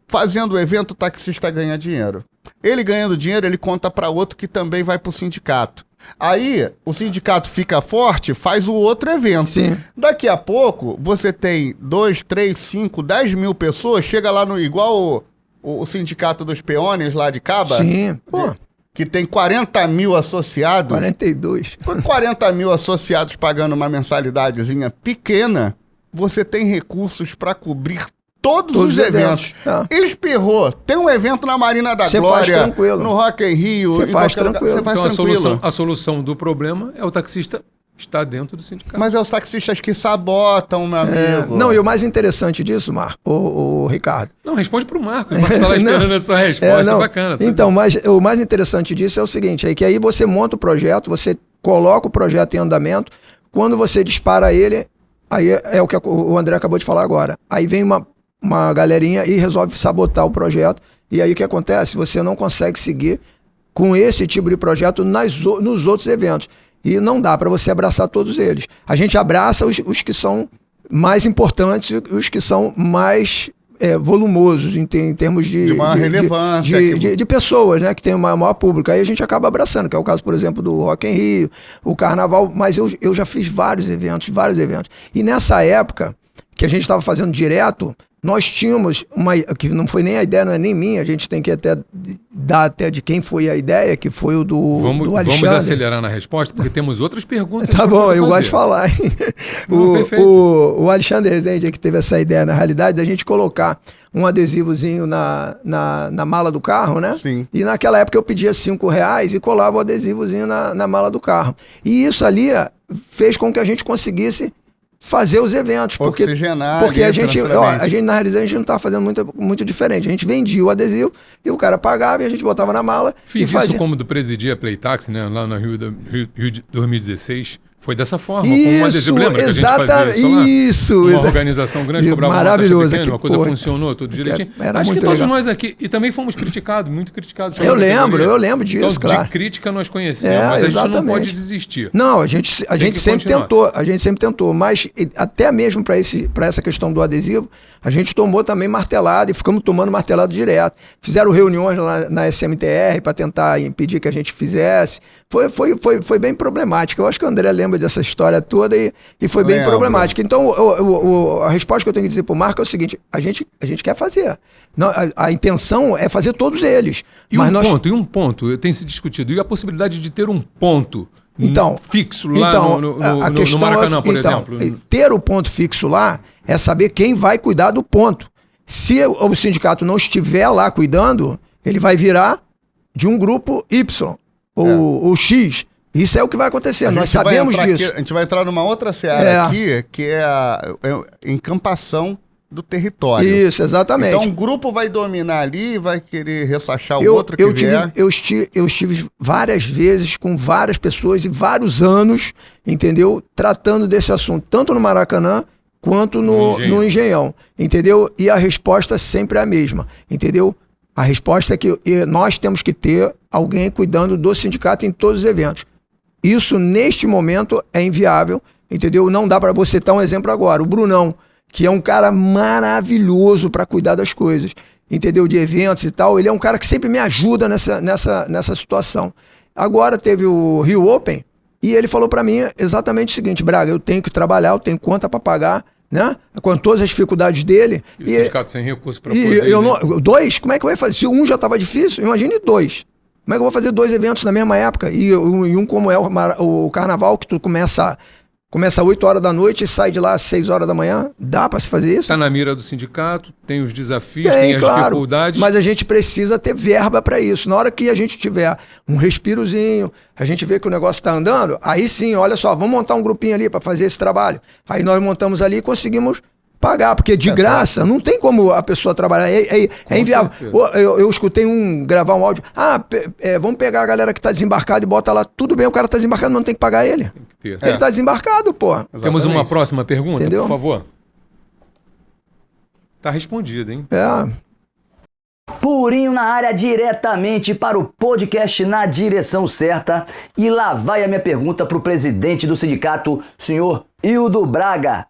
Fazendo o evento, o taxista ganha dinheiro. Ele ganhando dinheiro, ele conta para outro que também vai para o sindicato. Aí, o sindicato fica forte, faz o outro evento. Sim. Daqui a pouco, você tem 2, 3, 5, 10 mil pessoas, chega lá no igual o sindicato dos peões lá de Caba. Sim, pô. Que tem 40 mil associados. 42. Com 40 mil associados pagando uma mensalidadezinha pequena, você tem recursos para cobrir todos os eventos. Espirrou. Tem um evento na Marina da Glória, no Rock in Rio. Você faz tranquilo. Então a solução do problema é o taxista estar dentro do sindicato. Mas é os taxistas que sabotam, meu amigo. Não, e o mais interessante disso, Marco, o Ricardo. Não, responde pro Marco. O Marco está lá esperando essa resposta. Bacana. Então, mas o mais interessante disso é o seguinte, é que aí você monta o projeto, você coloca o projeto em andamento, quando você dispara ele, aí é o que o André acabou de falar agora. Aí vem uma galerinha e resolve sabotar o projeto, e aí o que acontece? Você não consegue seguir com esse tipo de projeto nos outros eventos. E não dá para você abraçar todos eles. A gente abraça os que são mais importantes, os que são mais volumosos em termos de maior relevância. De pessoas, né, que tem uma maior público. Aí a gente acaba abraçando, que é o caso, por exemplo, do Rock in Rio, o Carnaval. Mas eu já fiz vários eventos. E nessa época, que a gente estava fazendo direto, nós tínhamos que não foi nem a ideia, não é nem minha, a gente tem que até dar até de quem foi a ideia, que foi o do Alexandre. Vamos acelerar na resposta, porque temos outras perguntas. Tá bom, eu gosto de falar. O Alexandre Rezende, que teve essa ideia, na realidade, da gente colocar um adesivozinho na mala do carro, né? Sim. E naquela época eu pedia R$5 e colava o adesivozinho na mala do carro. E isso ali fez com que a gente conseguisse fazer os eventos. Porque a gente, na realidade, a gente não estava fazendo muito diferente. A gente vendia o adesivo e o cara pagava e a gente botava na mala. Fiz isso como do presidir a Playtaxi, né? Lá no Rio de 2016. Foi dessa forma, isso, com um adesivo, lembra que a gente fazia isso lá? Uma organização grande, cobrava maravilhoso, uma taxa pequena, uma coisa funcionou tudo direitinho. Acho que todos nós aqui, e também fomos criticados, muito criticados. Eu lembro disso, então, claro. De crítica nós conhecemos, mas a gente não pode desistir. Não, a gente sempre tentou, mas até mesmo para essa questão do adesivo, a gente tomou também martelada e ficamos tomando martelada direto. Fizeram reuniões na SMTR para tentar impedir que a gente fizesse. Foi bem problemático. Eu acho que o André lembra dessa história toda e foi bem problemática. Então, a resposta que eu tenho que dizer para o Marco é o seguinte: a gente quer fazer. Não, a intenção é fazer todos eles. E um ponto, tem se discutido, e a possibilidade de ter um ponto fixo lá no Maracanã, por exemplo? Ter o ponto fixo lá é saber quem vai cuidar do ponto. Se o sindicato não estiver lá cuidando, ele vai virar de um grupo Y ou X. Isso é o que vai acontecer, nós sabemos disso. A gente vai entrar numa outra seara aqui, que é a encampação do território. Isso, exatamente. Então um grupo vai dominar ali e vai querer ressachar o outro que vier. Eu estive várias vezes com várias pessoas e vários anos, entendeu? Tratando desse assunto, tanto no Maracanã quanto no Engenhão, entendeu? E a resposta sempre é a mesma, entendeu? A resposta é que nós temos que ter alguém cuidando do sindicato em todos os eventos. Isso, neste momento, é inviável, entendeu? Não dá para você citar um exemplo agora. O Brunão, que é um cara maravilhoso para cuidar das coisas, entendeu? De eventos e tal. Ele é um cara que sempre me ajuda nessa situação. Agora teve o Rio Open e ele falou para mim exatamente o seguinte: Braga, eu tenho que trabalhar, eu tenho conta para pagar, né? Com todas as dificuldades dele. E o sindicato sem recurso para poder... Dois? Como é que eu ia fazer? Se um já estava difícil, imagine dois. Como é que eu vou fazer 2 eventos na mesma época? E um como é o Carnaval, que tu começa às 8 horas da noite e sai de lá às 6 horas da manhã? Dá para se fazer isso? Está na mira do sindicato, tem os desafios, tem as dificuldades. Mas a gente precisa ter verba para isso. Na hora que a gente tiver um respirozinho, a gente vê que o negócio está andando, aí sim, olha só, vamos montar um grupinho ali para fazer esse trabalho. Aí nós montamos ali e conseguimos pagar, porque de graça não tem como a pessoa trabalhar, é inviável. Eu escutei gravar um áudio, vamos pegar a galera que está desembarcada e bota lá, tudo bem, o cara está desembarcado, mas não tem que pagar ele. Ele está desembarcado, pô. Exatamente. Temos uma próxima pergunta, entendeu? Por favor. Tá respondida, hein? Purinho na área, diretamente para o podcast Na Direção Certa. E lá vai a minha pergunta para o presidente do sindicato, senhor Hildo Braga.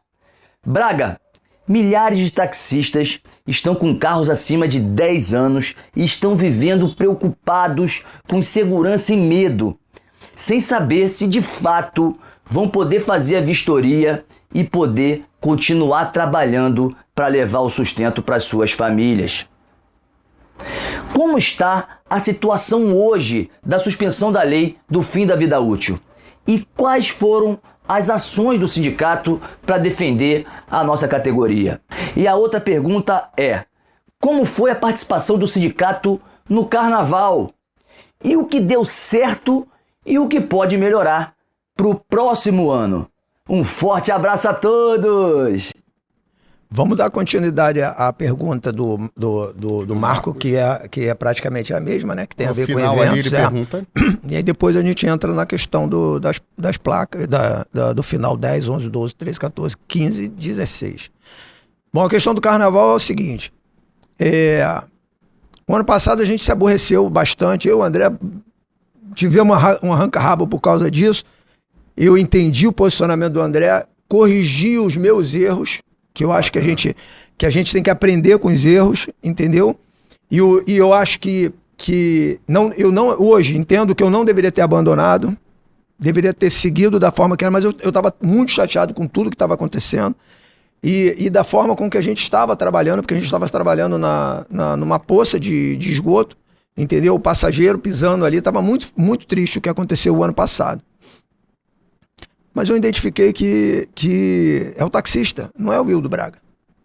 Braga, milhares de taxistas estão com carros acima de 10 anos e estão vivendo preocupados, com insegurança e medo, sem saber se de fato vão poder fazer a vistoria e poder continuar trabalhando para levar o sustento para as suas famílias. Como está a situação hoje da suspensão da lei do fim da vida útil? E quais foram as ações do sindicato para defender a nossa categoria? E a outra pergunta é: como foi a participação do sindicato no Carnaval? E o que deu certo e o que pode melhorar para o próximo ano? Um forte abraço a todos! Vamos dar continuidade à pergunta do Marco, que é praticamente a mesma, né? Que tem a ver com eventos. E aí depois a gente entra na questão das placas, do final 10, 11, 12, 13, 14, 15, 16. Bom, a questão do Carnaval é o seguinte. O ano passado a gente se aborreceu bastante. Eu e o André tivemos um arranca-rabo por causa disso. Eu entendi o posicionamento do André, corrigi os meus erros, que eu acho que a gente tem que aprender com os erros, entendeu? E eu acho que hoje entendo que eu não deveria ter abandonado, deveria ter seguido da forma que era, mas eu estava muito chateado com tudo que estava acontecendo e da forma com que a gente estava trabalhando, porque a gente estava trabalhando numa poça de esgoto, entendeu? O passageiro pisando ali, estava muito, muito triste o que aconteceu o ano passado. Mas eu identifiquei que é o taxista, não é o Hildo Braga.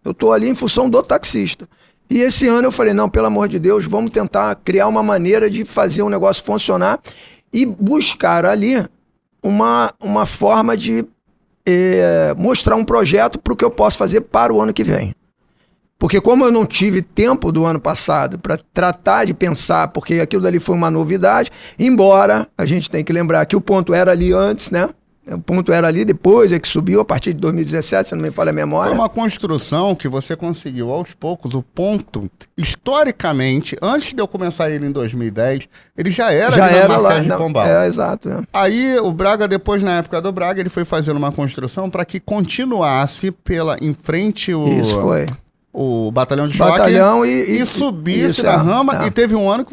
Eu estou ali em função do taxista. E esse ano eu falei, não, pelo amor de Deus, vamos tentar criar uma maneira de fazer o negócio funcionar e buscar ali uma forma de mostrar um projeto para o que eu posso fazer para o ano que vem. Porque como eu não tive tempo do ano passado para tratar de pensar, porque aquilo dali foi uma novidade, embora a gente tenha que lembrar que o ponto era ali antes, né? O ponto era ali, depois é que subiu a partir de 2017, se não me falha a memória. Foi uma construção que você conseguiu aos poucos. O ponto, historicamente, antes de eu começar ele em 2010, ele já era na Marquês de Pombal. Exato. Aí o Braga, depois na época do Braga, ele foi fazendo uma construção para que continuasse em frente o batalhão de choque e subisse na rampa. E teve um ano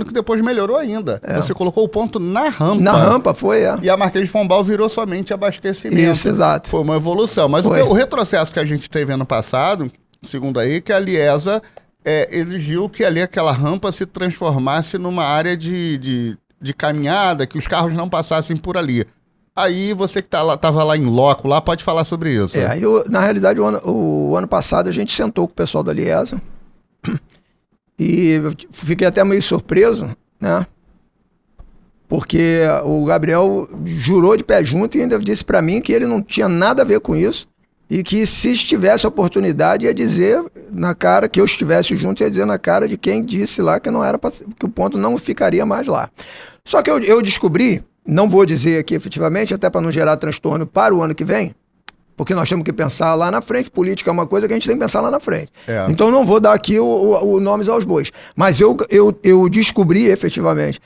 que depois melhorou ainda. Você colocou o ponto na rampa. Na rampa, foi, E a Marquês de Pombal virou somente abastecimento. Isso, exato. Foi uma evolução. Mas o retrocesso que a gente teve ano passado, segundo aí, que a Liesa exigiu que ali aquela rampa se transformasse numa área de caminhada, que os carros não passassem por ali. Aí você que estava lá em loco, lá pode falar sobre isso. Na realidade, o ano passado a gente sentou com o pessoal da Liesa e eu fiquei até meio surpreso, né? Porque o Gabriel jurou de pé junto e ainda disse para mim que ele não tinha nada a ver com isso e que se tivesse oportunidade ia dizer na cara, que eu estivesse junto, ia dizer na cara de quem disse lá que não era que o ponto não ficaria mais lá. Só que eu descobri, não vou dizer aqui efetivamente, até para não gerar transtorno para o ano que vem, porque nós temos que pensar lá na frente. Política é uma coisa que a gente tem que pensar lá na frente. Então não vou dar aqui o nomes aos bois. Mas eu descobri efetivamente,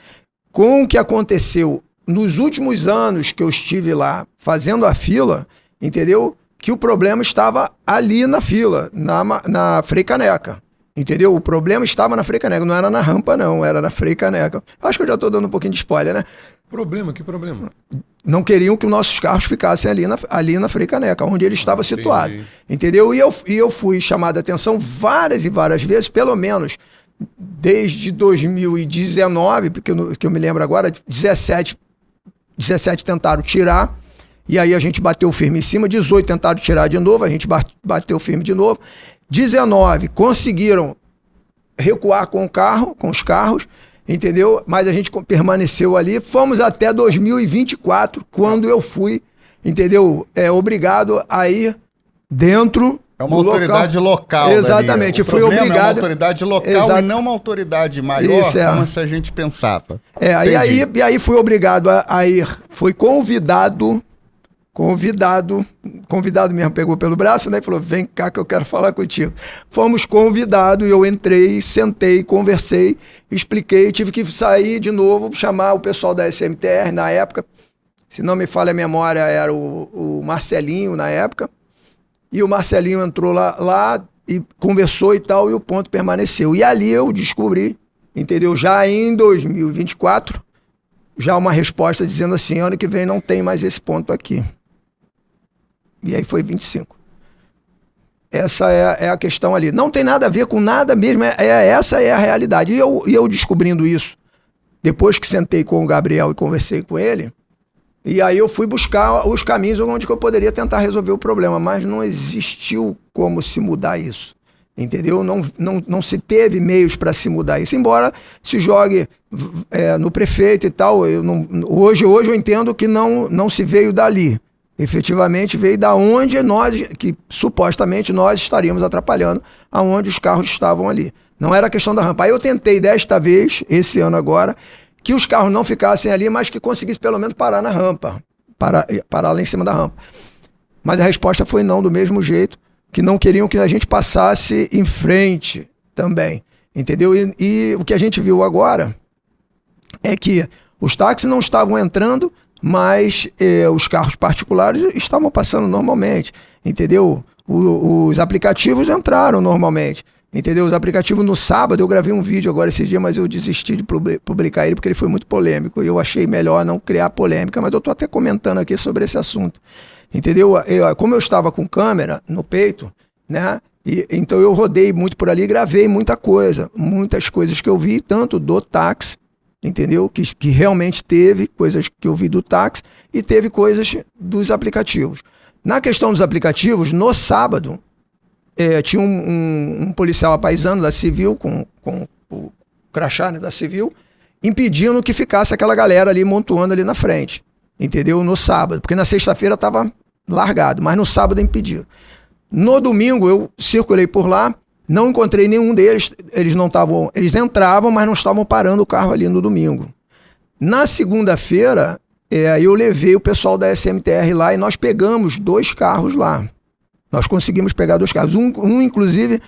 com o que aconteceu nos últimos anos que eu estive lá fazendo a fila, entendeu? Que o problema estava ali na fila, na Frei Caneca. Entendeu? O problema estava na Frei Caneca, não era na rampa não, era na Frei Caneca. Acho que eu já estou dando um pouquinho de spoiler, né? Que problema? Não queriam que os nossos carros ficassem ali na Frei Caneca, onde ele estava situado. Entendeu? E eu fui chamado a atenção várias e várias vezes, pelo menos desde 2019, porque eu me lembro agora, 17 tentaram tirar, e aí a gente bateu firme em cima, 18 tentaram tirar de novo, a gente bateu firme de novo, 19 conseguiram recuar com os carros, entendeu? Mas a gente permaneceu ali, fomos até 2024, quando eu fui, entendeu? Obrigado a ir dentro. É uma autoridade local. Exatamente, fui obrigado. É uma autoridade local e não uma autoridade maior, como se a gente pensava. E aí fui obrigado a ir, fui convidado mesmo, pegou pelo braço, né, e falou, vem cá que eu quero falar contigo. Fomos convidados, eu entrei, sentei, conversei, expliquei, tive que sair de novo, chamar o pessoal da SMTR na época, se não me falha a memória, era o Marcelinho na época, e o Marcelinho entrou lá e conversou e tal, e o ponto permaneceu. E ali eu descobri, entendeu, já em 2024, já uma resposta dizendo assim, ano que vem não tem mais esse ponto aqui. E aí foi 25. Essa é a questão ali. Não tem nada a ver com nada mesmo, essa é a realidade. E eu descobrindo isso, depois que sentei com o Gabriel e conversei com ele, e aí eu fui buscar os caminhos onde que eu poderia tentar resolver o problema, mas não existiu como se mudar isso. Entendeu? Não se teve meios para se mudar isso, embora se jogue no prefeito e tal. Hoje eu entendo que não se veio dali. Efetivamente veio da onde que supostamente nós estaríamos atrapalhando, aonde os carros estavam ali. Não era questão da rampa. Aí eu tentei desta vez, esse ano agora, que os carros não ficassem ali, mas que conseguissem pelo menos parar na rampa, parar lá em cima da rampa. Mas a resposta foi não, do mesmo jeito, que não queriam que a gente passasse em frente também, entendeu? E o que a gente viu agora é que os táxis não estavam entrando, mas os carros particulares estavam passando normalmente, entendeu? Os aplicativos entraram normalmente, entendeu? Os aplicativos no sábado, eu gravei um vídeo agora esse dia, mas eu desisti de publicar ele porque ele foi muito polêmico, e eu achei melhor não criar polêmica, mas eu estou até comentando aqui sobre esse assunto, entendeu? Como eu estava com câmera no peito, né? Então eu rodei muito por ali e gravei muitas coisas que eu vi, tanto do táxi, entendeu? Que realmente teve coisas que eu vi do táxi e teve coisas dos aplicativos. Na questão dos aplicativos, no sábado, tinha um policial apaisano da Civil, com o crachá, né, da Civil, impedindo que ficasse aquela galera ali montuando ali na frente, entendeu? No sábado, porque na sexta-feira estava largado, mas no sábado impediram. No domingo eu circulei por lá, não encontrei nenhum deles, eles entravam, mas não estavam parando o carro ali no domingo. Na segunda-feira, eu levei o pessoal da SMTR lá e nós pegamos 2 carros lá. Nós conseguimos pegar 2 carros. Inclusive,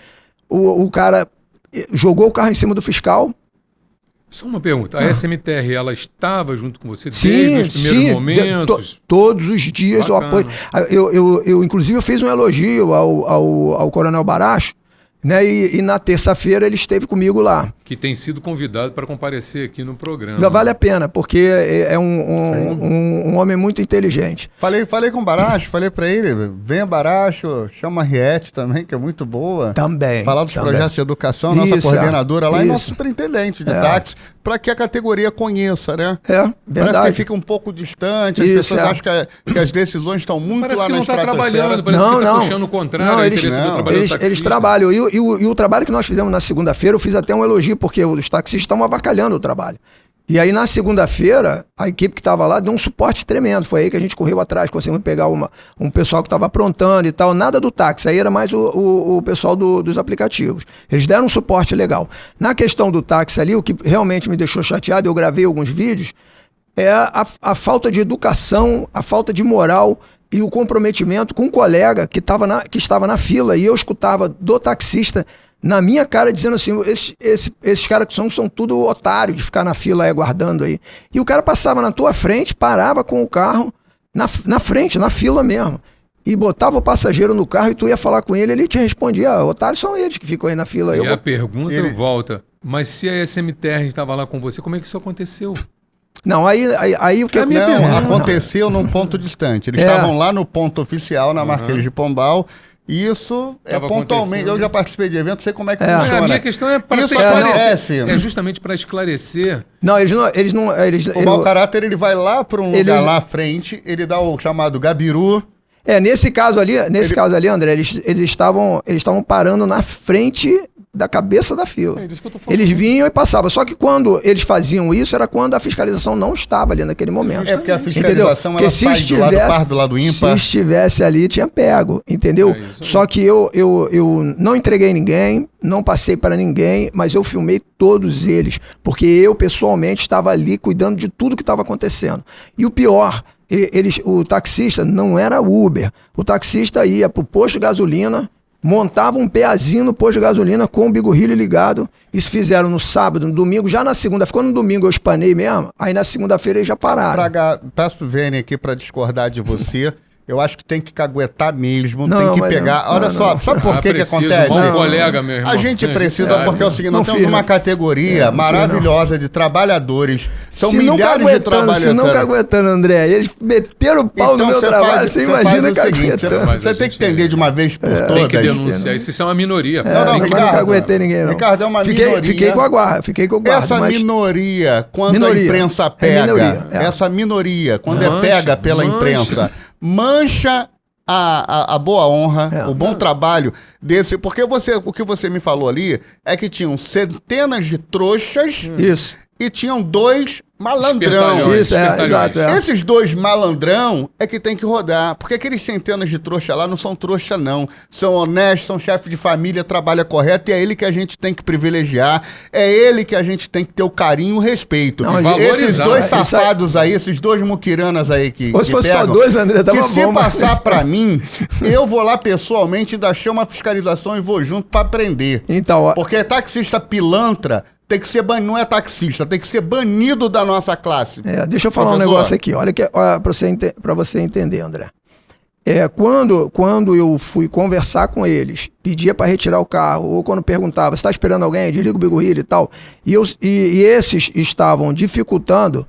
o cara jogou o carro em cima do fiscal. Só uma pergunta, a SMTR, ela estava junto com você desde os primeiros momentos? Todos os dias eu apoio. Inclusive, eu fiz um elogio ao Coronel Baracho, né? E na terça-feira ele esteve comigo lá. Que tem sido convidado para comparecer aqui no programa. Vale a pena, porque é um homem muito inteligente. Falei com o Baracho, falei para ele, venha Baracho, chama a Riete também, que é muito boa. Também. Falar dos projetos de educação, nossa coordenadora lá e nosso superintendente de táxi, para que a categoria conheça, né? Verdade. Parece que fica um pouco distante, as pessoas acham que as decisões estão muito parece lá na estratosfera. Parece que não está trabalhando, parece que está puxando o contrário, eles trabalham. E o trabalho que nós fizemos na segunda-feira, eu fiz até um elogio, porque os taxistas estão avacalhando o trabalho. E aí, na segunda-feira, a equipe que estava lá deu um suporte tremendo. Foi aí que a gente correu atrás, conseguimos pegar um pessoal que estava aprontando e tal. Nada do táxi, aí era mais o pessoal dos aplicativos. Eles deram um suporte legal. Na questão do táxi ali, o que realmente me deixou chateado, eu gravei alguns vídeos, é a falta de educação, a falta de moral e o comprometimento com um colega que estava na fila. E eu escutava do taxista na minha cara dizendo assim, esses caras que são tudo otário de ficar na fila aí aguardando aí. E o cara passava na tua frente, parava com o carro na frente, na fila mesmo. E botava o passageiro no carro e tu ia falar com ele, ele te respondia, otários são eles que ficam aí na fila. E a pergunta volta, mas se a SMTR estava lá com você, como é que isso aconteceu? Não, aí o que... Não, aconteceu num ponto distante. Eles estavam lá no ponto oficial, na Marquês de Pombal. E isso pontualmente. Eu já participei de eventos, sei como é que funciona. A minha questão é para esclarecer. É justamente para esclarecer. Não, eles não. O mau caráter, ele vai lá para um lugar lá à frente, ele dá o chamado gabiru. Nesse caso ali, André, eles estavam parando na frente da cabeça da fila. É disso que eu tô falando. Eles vinham e passavam. Só que quando eles faziam isso, era quando a fiscalização não estava ali naquele momento. É porque a fiscalização ela sai do lado par, do lado ímpar. Se estivesse ali, tinha pego, entendeu? Só que eu não entreguei ninguém, não passei para ninguém, mas eu filmei todos eles, porque eu pessoalmente estava ali cuidando de tudo que estava acontecendo. E o pior, o taxista não era Uber. O taxista ia pro posto de gasolina, montava um peazinho no posto de gasolina com o bigorrilho ligado. Isso fizeram no sábado, no domingo, já na segunda. Ficou no domingo, eu espanei mesmo. Aí na segunda-feira eles já pararam. Peço pro Vene aqui para discordar de você. Eu acho que tem que caguetar mesmo, tem que pegar. Olha só, sabe por que acontece? Um colega, meu irmão. A gente precisa, porque é o seguinte, nós temos uma categoria maravilhosa de trabalhadores. São milhares de trabalhadores. Se não caguetando, André, eles meteram o pau no meu trabalho, você imagina caguetando. Você tem que entender de uma vez por todas. Tem que denunciar, isso é uma minoria. Não, Ricardo, não caguetei ninguém, não. Ricardo, é uma minoria. Fiquei com a guarda. Essa minoria, quando a imprensa pega, essa minoria, quando é pega pela imprensa, mancha a boa honra, o bom trabalho desse. Porque o que você me falou ali é que tinham centenas de trouxas e tinham 2 malandrão. Exato. Esses 2 malandrão é que tem que rodar. Porque aqueles centenas de trouxa lá não são trouxa, não. São honestos, são chefe de família, trabalha correto, e é ele que a gente tem que privilegiar. É ele que a gente tem que ter o carinho e o respeito. Esses 2 safados aí, esses 2 muquiranas aí que se fosse só 2, André, tava bom. Que se passar pra mim, eu vou lá pessoalmente, ainda chamo a fiscalização e vou junto pra prender. Então, porque taxista pilantra tem que ser banido, não é taxista, tem que ser banido da nossa classe. Deixa eu falar um negócio aqui, olha para você entender, André. Quando eu fui conversar com eles, pedia para retirar o carro, ou quando perguntava, você está esperando alguém, desliga o bigorrilho e tal, e esses estavam dificultando,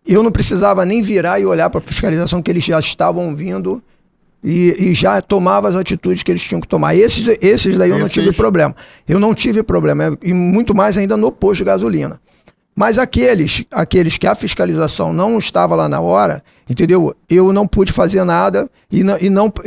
eu não precisava nem virar e olhar para a fiscalização, que eles já estavam vindo e já tomava as atitudes que eles tinham que tomar. Esses daí eu não tive problema. Eu não tive problema, e muito mais ainda no posto de gasolina. Mas aqueles que a fiscalização não estava lá na hora, entendeu? Eu não pude fazer nada e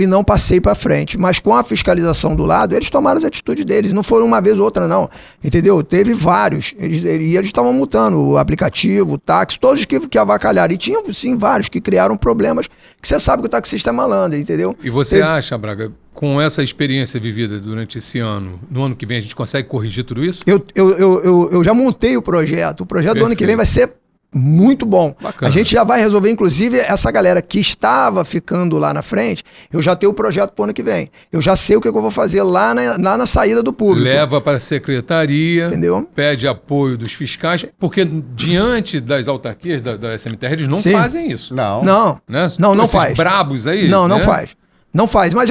não passei para frente. Mas com a fiscalização do lado, eles tomaram as atitudes deles. Não foi uma vez ou outra, não. Entendeu? Teve vários. Eles estavam multando o aplicativo, o táxi, todos que avacalharam. E tinham, sim, vários que criaram problemas que você sabe que o taxista é malandro, entendeu? E você acha, Braga, com essa experiência vivida durante esse ano, no ano que vem a gente consegue corrigir tudo isso? Eu já montei o projeto. O projeto do ano que vem vai ser muito bom. Bacana. A gente já vai resolver, inclusive, essa galera que estava ficando lá na frente, eu já tenho o projeto para o ano que vem. Eu já sei o que eu vou fazer lá na saída do público. Leva para a secretaria, entendeu? Pede apoio dos fiscais, porque diante das autarquias da SMTR, eles não fazem isso. Não faz. Esses brabos aí. Não faz. Não faz, mas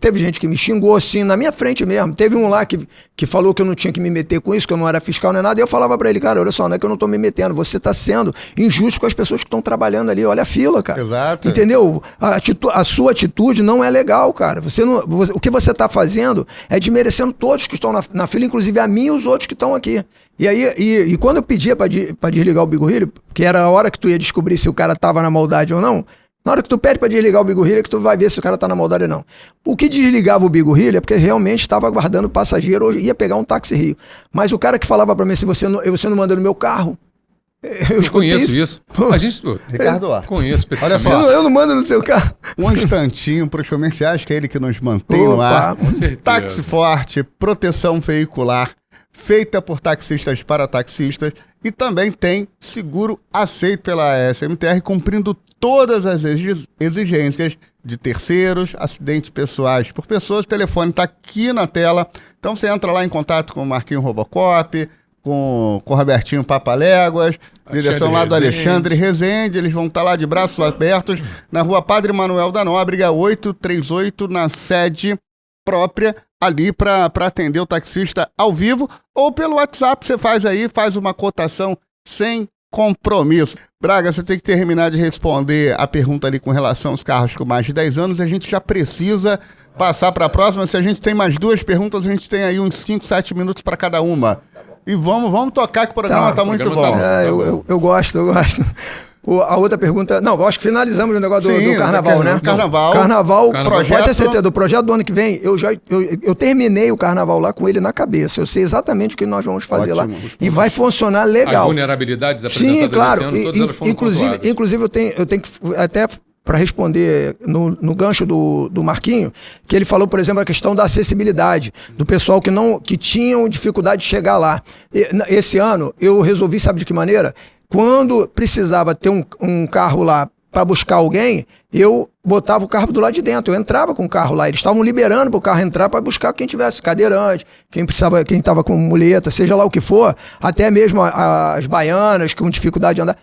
teve gente que me xingou assim, na minha frente mesmo. Teve um lá que falou que eu não tinha que me meter com isso, que eu não era fiscal nem nada, e eu falava pra ele, cara, olha só, não é que eu não tô me metendo, você tá sendo injusto com as pessoas que estão trabalhando ali, olha a fila, cara. Exato. Entendeu? A sua atitude não é legal, cara. O que você tá fazendo é desmerecendo todos que estão na fila, inclusive a mim e os outros que estão aqui. E aí, quando eu pedia pra desligar o bigorrilho, que era a hora que tu ia descobrir se o cara tava na maldade ou não, na hora que tu pede pra desligar o bigorrilho é que tu vai ver se o cara tá na maldade ou não. O que desligava o bigorrilho é porque realmente estava aguardando o passageiro ou ia pegar um táxi Rio. Mas o cara que falava pra mim assim, você não manda no meu carro, Eu conheço isso. A gente, Ricardo, ó, conheço olha pessoalmente. só. Eu não mando no seu carro. Um instantinho para os comerciais, que é ele que nos mantém no ar. Com certeza. Táxi Forte, proteção veicular, feita por taxistas para taxistas. E também tem seguro aceito pela SMTR, cumprindo todas as exigências de terceiros, acidentes pessoais por pessoas. O telefone está aqui na tela. Então você entra lá em contato com o Marquinho Robocop, com o Robertinho Papaléguas, direção lá do Alexandre Rezende. Eles vão estar lá de braços abertos na rua Padre Manuel da Nóbrega, 838, na sede própria, ali para atender o taxista ao vivo, ou pelo WhatsApp você faz uma cotação sem compromisso. Braga, você tem que terminar de responder a pergunta ali com relação aos carros com mais de 10 anos. A gente já precisa passar para a próxima. Se a gente tem mais 2 perguntas, a gente tem aí uns 5, 7 minutos para cada uma. E vamos tocar, que o programa tá muito bom. Eu gosto. A outra pergunta... Não, eu acho que finalizamos o negócio do carnaval, né? Carnaval, projeto. Pode ter certeza, do projeto do ano que vem, eu terminei o carnaval lá com ele na cabeça. Eu sei exatamente o que nós vamos fazer lá. E vai funcionar legal. As vulnerabilidades apresentadas sim, claro. esse ano, todas elas foram pontuadas. Inclusive, eu tenho que até... para responder no gancho do Marquinho, que ele falou, por exemplo, a questão da acessibilidade, do pessoal que tinham dificuldade de chegar lá. Esse ano, eu resolvi, sabe de que maneira? Quando precisava ter um carro lá para buscar alguém, eu botava o carro do lado de dentro, eu entrava com o carro lá, eles estavam liberando para o carro entrar para buscar quem tivesse cadeirante, quem estava com muleta, seja lá o que for, até mesmo as baianas com dificuldade de andar.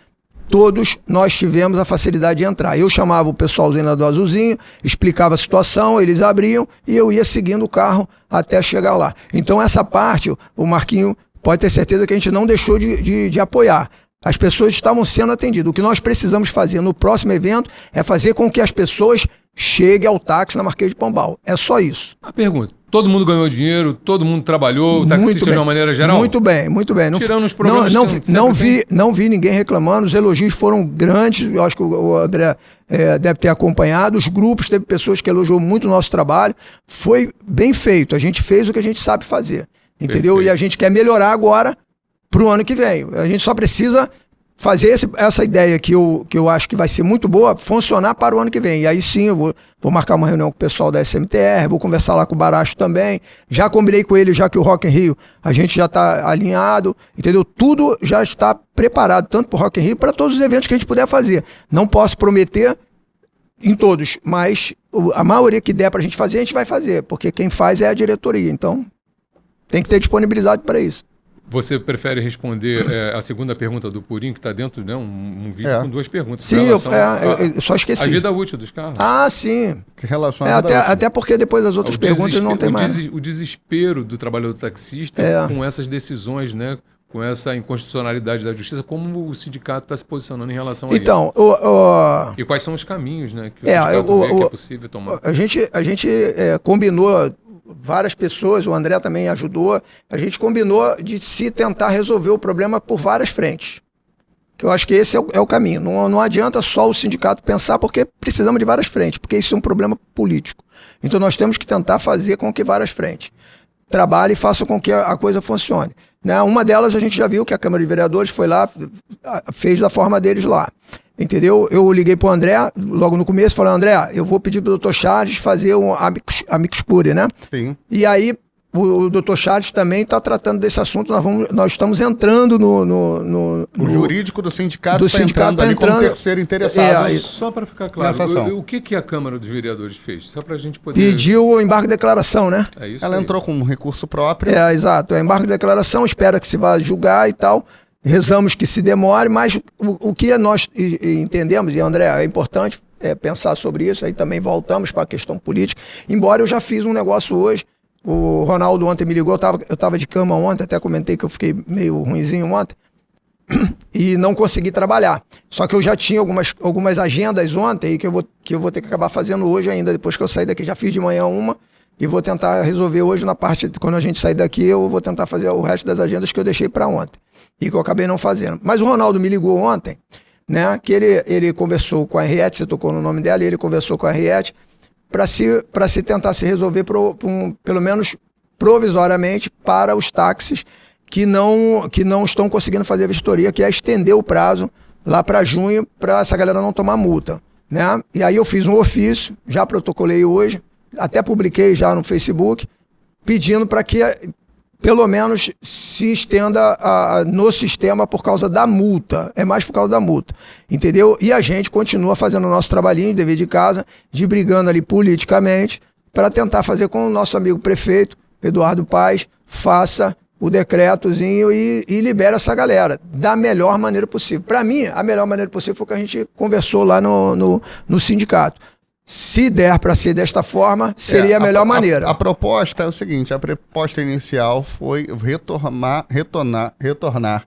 Todos nós tivemos a facilidade de entrar. Eu chamava o pessoalzinho lá do azulzinho, explicava a situação, eles abriam e eu ia seguindo o carro até chegar lá. Então essa parte, o Marquinho pode ter certeza que a gente não deixou de apoiar. As pessoas estavam sendo atendidas. O que nós precisamos fazer no próximo evento é fazer com que as pessoas cheguem ao táxi na Marquês de Pombal. É só isso. A pergunta: todo mundo ganhou dinheiro, todo mundo trabalhou, o taxista de uma maneira geral? Muito bem. Tirando os problemas não vi ninguém reclamando, os elogios foram grandes, eu acho que o André deve ter acompanhado, os grupos, teve pessoas que elogiou muito o nosso trabalho, foi bem feito, a gente fez o que a gente sabe fazer, entendeu? Perfeito. E a gente quer melhorar agora para o ano que vem, a gente só precisa fazer essa ideia que eu acho que vai ser muito boa, funcionar para o ano que vem. E aí sim, eu vou marcar uma reunião com o pessoal da SMTR, vou conversar lá com o Baracho também. Já combinei com ele, já que o Rock in Rio, a gente já está alinhado, entendeu? Tudo já está preparado, tanto para o Rock in Rio, para todos os eventos que a gente puder fazer. Não posso prometer em todos, mas a maioria que der para a gente vai fazer, porque quem faz é a diretoria. Então, tem que ter disponibilidade para isso. Você prefere responder a segunda pergunta do Purinho, que está dentro, né? Um vídeo com 2 perguntas. Sim, eu só esqueci. A vida útil dos carros. Ah, sim. Que relação até porque depois as outras perguntas não tem mais. O desespero do trabalhador taxista com essas decisões, né? Com essa inconstitucionalidade da justiça, como o sindicato está se posicionando em relação a isso? E quais são os caminhos, né? Que o sindicato vê que é possível tomar? A gente combinou... Várias pessoas, o André também ajudou, a gente combinou de se tentar resolver o problema por várias frentes. Que eu acho que esse é o caminho. Não adianta só o sindicato pensar, porque precisamos de várias frentes, porque isso é um problema político. Então nós temos que tentar fazer com que várias frentes trabalhem e façam com que a coisa funcione. Né? Uma delas a gente já viu que a Câmara de Vereadores foi lá, fez da forma deles lá. Entendeu? Eu liguei pro André, logo no começo, falei: André, eu vou pedir pro Dr. Charles fazer um amicus curiae, né? Sim. E aí, o Dr. Charles também está tratando desse assunto, nós estamos entrando no jurídico do sindicato está entrando ali como terceiro interessado. Só para ficar claro, o que a Câmara dos Vereadores fez? Só para a gente poder... Pediu o embargo de declaração, né? É isso. Ela entrou com um recurso próprio. Exato. É embargo de declaração, espera que se vá julgar e tal. Rezamos que se demore, mas o que nós entendemos, e André, é importante pensar sobre isso, aí também voltamos para a questão política, embora eu já fiz um negócio hoje, o Ronaldo ontem me ligou, eu estava de cama ontem, até comentei que eu fiquei meio ruinzinho ontem, e não consegui trabalhar. Só que eu já tinha algumas agendas ontem, que eu vou ter que acabar fazendo hoje ainda, depois que eu sair daqui, já fiz de manhã uma, e vou tentar resolver hoje na parte, quando a gente sair daqui, eu vou tentar fazer o resto das agendas que eu deixei para ontem. E que eu acabei não fazendo. Mas o Ronaldo me ligou ontem, né? Que ele conversou com a Henriette, você tocou no nome dela, e ele conversou com a Henriette para se tentar se resolver pelo menos provisoriamente para os táxis que não estão conseguindo fazer a vistoria, que é estender o prazo lá para junho, para essa galera não tomar multa, né? E aí eu fiz um ofício, já protocolei hoje, até publiquei já no Facebook, pedindo para que pelo menos se estenda no sistema por causa da multa, é mais por causa da multa, entendeu? E a gente continua fazendo o nosso trabalhinho, dever de casa, de brigando ali politicamente, para tentar fazer com o nosso amigo prefeito, Eduardo Paes, faça o decretozinho e libera essa galera da melhor maneira possível. Para mim, a melhor maneira possível foi o que a gente conversou lá no sindicato. Se der para ser desta forma, seria a melhor maneira. A proposta é o seguinte, a proposta inicial foi retornar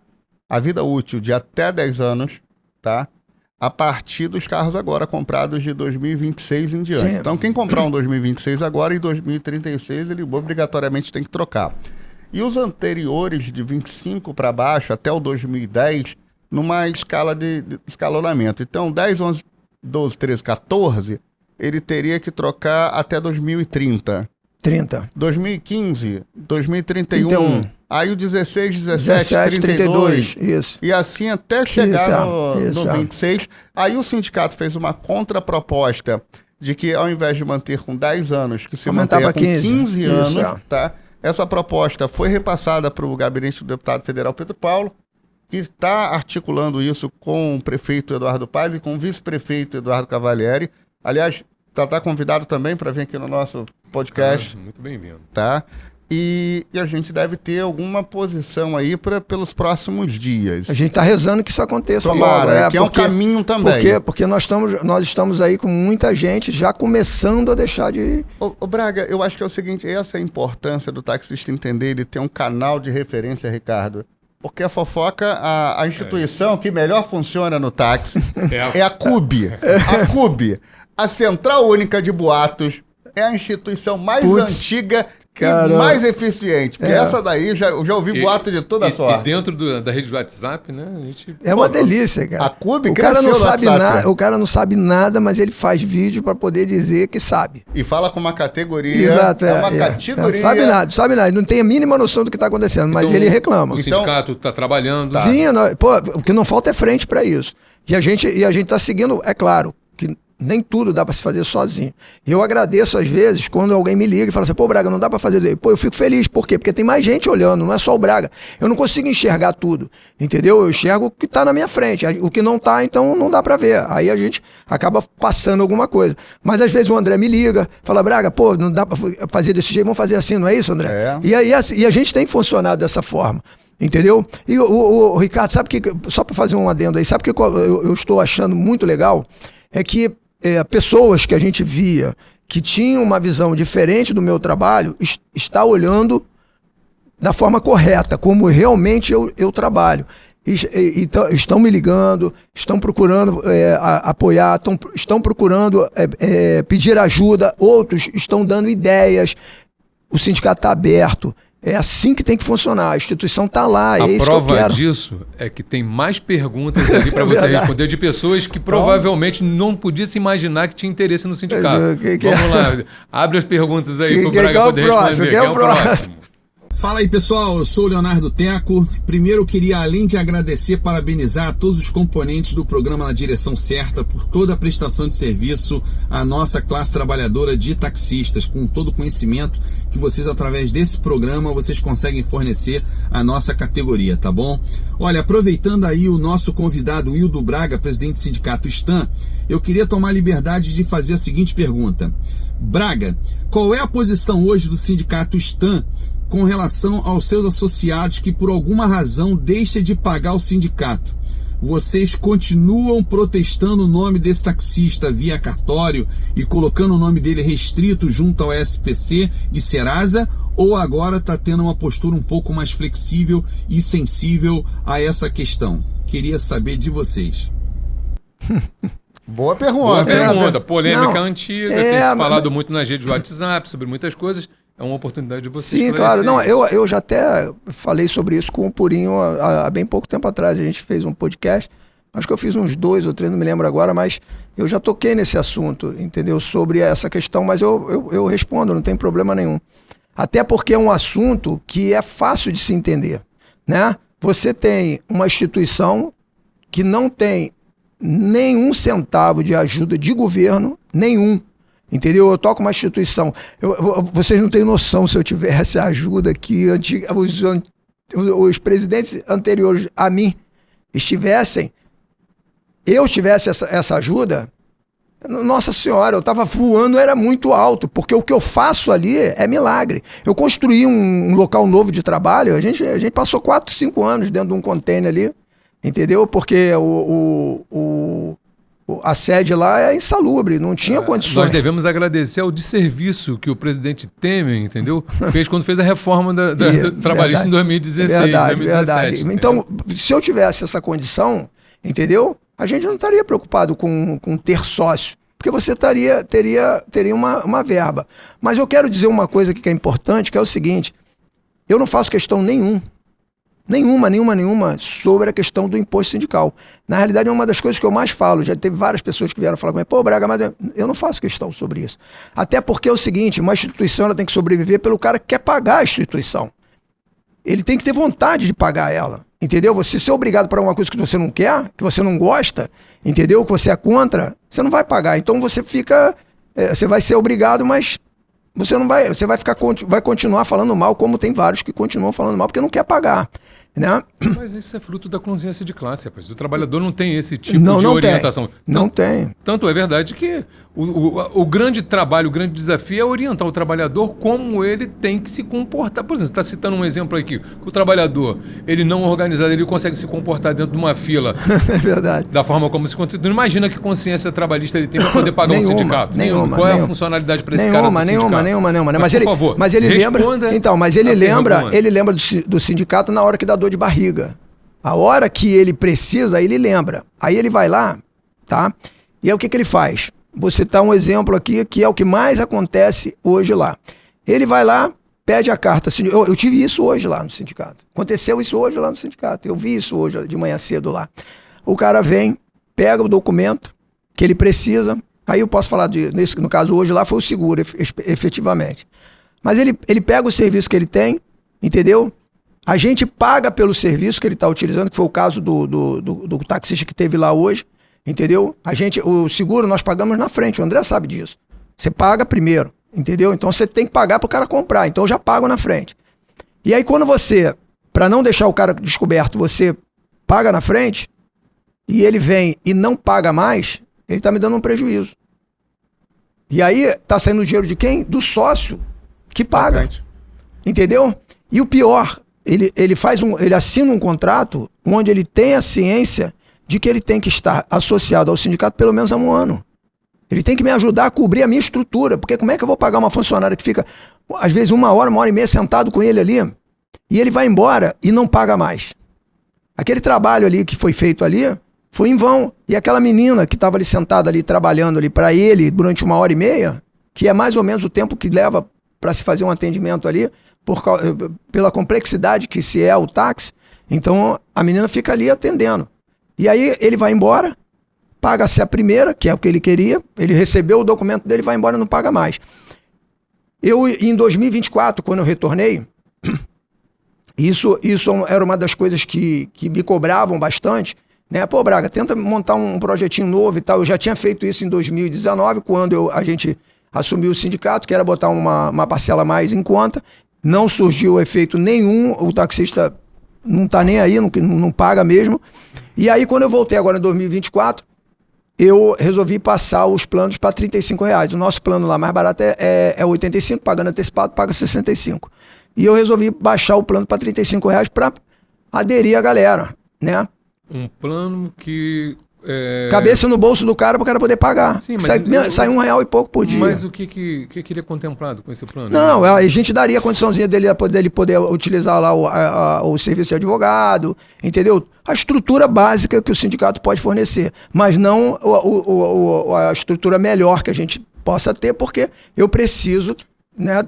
a vida útil de até 10 anos, tá? A partir dos carros agora comprados de 2026 em diante. Sim. Então, quem comprar um 2026 agora, em 2036, ele obrigatoriamente tem que trocar. E os anteriores, de 25 para baixo, até o 2010, numa escala de escalonamento. Então, 10, 11, 12, 13, 14, ele teria que trocar até 2030. 2015, 2031. 31. Aí o 16, 17, 32. Isso. E assim até chegar no 26. Aí o sindicato fez uma contraproposta de que, ao invés de manter com 10 anos, que se mantenha com 15 anos, tá? Essa proposta foi repassada para o gabinete do deputado federal Pedro Paulo, que está articulando isso com o prefeito Eduardo Paes e com o vice-prefeito Eduardo Cavalieri. Aliás, está convidado também para vir aqui no nosso podcast. Muito bem-vindo. Tá? E a gente deve ter alguma posição aí pelos próximos dias. A gente está rezando que isso aconteça. Tomara, que é um caminho também. Porque nós estamos aí com muita gente já começando a deixar de... Ô Braga, eu acho que é o seguinte, essa é a importância do taxista entender, ele ter um canal de referência, Ricardo. Porque a fofoca, a instituição que melhor funciona no táxi é a CUB. A CUB, a Central Única de Boatos, é a instituição mais antiga e mais eficiente. Porque essa daí, eu já ouvi boato de toda sorte. E dentro da rede do WhatsApp, né? A gente... É uma delícia, cara. A CUB o cara não sabe nada. O cara não sabe nada, mas ele faz vídeo para poder dizer que sabe. E fala com uma categoria. Exato, uma categoria. Não sabe nada. Não tem a mínima noção do que está acontecendo, mas ele reclama. O sindicato está trabalhando. Sim, o que não falta é frente para isso. E a gente está seguindo, é claro, que nem tudo dá para se fazer sozinho. E eu agradeço às vezes quando alguém me liga e fala assim, pô, Braga, não dá para fazer. Pô, eu fico feliz. Por quê? Porque tem mais gente olhando, não é só o Braga. Eu não consigo enxergar tudo, entendeu? Eu enxergo o que está na minha frente. O que não está, então não dá para ver. Aí a gente acaba passando alguma coisa. Mas às vezes o André me liga, fala, Braga, pô, não dá para fazer desse jeito, vamos fazer assim, não é isso, André? É. E a gente tem funcionado dessa forma. Entendeu? E o Ricardo, sabe que, só para fazer um adendo aí, sabe o que eu estou achando muito legal? É que pessoas que a gente via que tinham uma visão diferente do meu trabalho está olhando da forma correta, como realmente eu trabalho. Estão me ligando, estão procurando apoiar, estão procurando pedir ajuda, outros estão dando ideias. O sindicato está aberto. É assim que tem que funcionar. A instituição está lá. A prova disso é que tem mais perguntas ali para você responder de pessoas que provavelmente não podia se imaginar que tinha interesse no sindicato. Vamos lá. Abre as perguntas aí para o Braga poder responder. Quem é o próximo? Fala aí, pessoal, eu sou o Leonardo Teco. Primeiro eu queria, além de agradecer, parabenizar todos os componentes do programa Na Direção Certa por toda a prestação de serviço à nossa classe trabalhadora de taxistas, com todo o conhecimento que vocês, através desse programa, vocês conseguem fornecer à nossa categoria, tá bom? Olha, aproveitando aí o nosso convidado Hildo Braga, presidente do Sindicato STAN, eu queria tomar a liberdade de fazer a seguinte pergunta. Braga, qual é a posição hoje do Sindicato STAN com relação aos seus associados que por alguma razão deixam de pagar o sindicato? Vocês continuam protestando o nome desse taxista via cartório e colocando o nome dele restrito junto ao SPC e Serasa, ou agora está tendo uma postura um pouco mais flexível e sensível a essa questão? Queria saber de vocês. Boa pergunta. Boa pergunta. Polêmica antiga, tem se falado muito nas redes do WhatsApp sobre muitas coisas. É uma oportunidade de você Sim, claro. Não, eu já até falei sobre isso com o Purinho há bem pouco tempo atrás. A gente fez um podcast, acho que eu fiz uns 2 ou 3, não me lembro agora, mas eu já toquei nesse assunto, entendeu? Sobre essa questão, mas eu respondo, não tem problema nenhum. Até porque é um assunto que é fácil de se entender. né? Você tem uma instituição que não tem nenhum centavo de ajuda de governo, nenhum. Entendeu? Eu toco uma instituição. Vocês não têm noção se eu tivesse a ajuda que os presidentes anteriores a mim eu tivesse essa ajuda, nossa senhora, eu estava voando, era muito alto, porque o que eu faço ali é milagre. Eu construí um local novo de trabalho, a gente passou 4, 5 anos dentro de um container ali, entendeu? Porque a sede lá é insalubre, não tinha condições. Nós devemos agradecer ao desserviço que o presidente Temer, entendeu? Fez quando fez a reforma do trabalhista em 2016, verdade, 2017. Então, se eu tivesse essa condição, entendeu? A gente não estaria preocupado com ter sócio, porque você teria uma verba. Mas eu quero dizer uma coisa aqui que é importante, que é o seguinte, eu não faço questão nenhuma sobre a questão do imposto sindical. Na realidade, é uma das coisas que eu mais falo. Já teve várias pessoas que vieram falar comigo, pô, Braga, mas eu não faço questão sobre isso. Até porque é o seguinte, uma instituição ela tem que sobreviver pelo cara que quer pagar a instituição. Ele tem que ter vontade de pagar ela, entendeu? Você ser obrigado para uma coisa que você não quer, que você não gosta, entendeu? Que você é contra, você não vai pagar. Então você vai ser obrigado, mas você não vai, vai continuar falando mal, como tem vários que continuam falando mal porque não quer pagar, né? Mas isso é fruto da consciência de classe, rapaz. O trabalhador não tem esse tipo de orientação. Não tem. Tanto é verdade que o grande trabalho, o grande desafio é orientar o trabalhador como ele tem que se comportar. Por exemplo, você está citando um exemplo aqui, que o trabalhador, ele não organizado, ele consegue se comportar dentro de uma fila. É verdade. Da forma como se comporta. Não imagina que consciência trabalhista ele tem para poder pagar um sindicato. Qual é a funcionalidade para esse cara do sindicato? Nenhuma. Mas, por favor, mas ele responda. Lembra. Então, mas ele lembra do sindicato na hora que dá dor de barriga. A hora que ele precisa, aí ele lembra. Aí ele vai lá, tá? E aí o que ele faz? Você tá um exemplo aqui que é o que mais acontece hoje lá. Ele vai lá, pede a carta. Eu tive isso hoje lá no sindicato. Aconteceu isso hoje lá no sindicato. Eu vi isso hoje de manhã cedo lá. O cara vem, pega o documento que ele precisa. Aí eu posso falar no caso hoje lá foi o seguro, efetivamente. Mas ele pega o serviço que ele tem, entendeu? A gente paga pelo serviço que ele está utilizando, que foi o caso do taxista que teve lá hoje, entendeu? O seguro nós pagamos na frente, o André sabe disso. Você paga primeiro, entendeu? Então você tem que pagar para o cara comprar, então eu já pago na frente. E aí quando você, para não deixar o cara descoberto, você paga na frente, e ele vem e não paga mais, ele está me dando um prejuízo. E aí está saindo o dinheiro de quem? Do sócio que paga, entendeu? E o pior... Ele assina um contrato onde ele tem a ciência de que ele tem que estar associado ao sindicato pelo menos há 1 ano. Ele tem que me ajudar a cobrir a minha estrutura, porque como é que eu vou pagar uma funcionária que fica, às vezes, 1 hora, 1h30 sentado com ele ali, e ele vai embora e não paga mais. Aquele trabalho ali que foi feito ali foi em vão. E aquela menina que estava ali sentada ali, trabalhando ali para ele durante 1h30, que é mais ou menos o tempo que leva para se fazer um atendimento ali, pela complexidade que se é o táxi, então a menina fica ali atendendo. E aí ele vai embora, paga-se a primeira, que é o que ele queria, ele recebeu o documento dele, vai embora e não paga mais. Eu, em 2024, quando eu retornei, isso era uma das coisas que me cobravam bastante, né? Pô, Braga, tenta montar um projetinho novo e tal. Eu já tinha feito isso em 2019, quando a gente assumiu o sindicato, que era botar uma parcela mais em conta. Não surgiu efeito nenhum, o taxista não tá nem aí, não paga mesmo. E aí, quando eu voltei agora em 2024, eu resolvi passar os planos para R$35. O nosso plano lá mais barato é 85, pagando antecipado, paga 65. E eu resolvi baixar o plano para R$35 para aderir a galera, né? Um plano que... Cabeça no bolso do cara para o cara poder pagar. Sim, mas sai R$1 e pouco por dia. Mas o que ele é contemplado com esse plano? Não, a gente daria a condiçãozinha dele poder utilizar lá o serviço de advogado, entendeu? A estrutura básica que o sindicato pode fornecer, mas não a estrutura melhor que a gente possa ter, porque eu preciso... Né?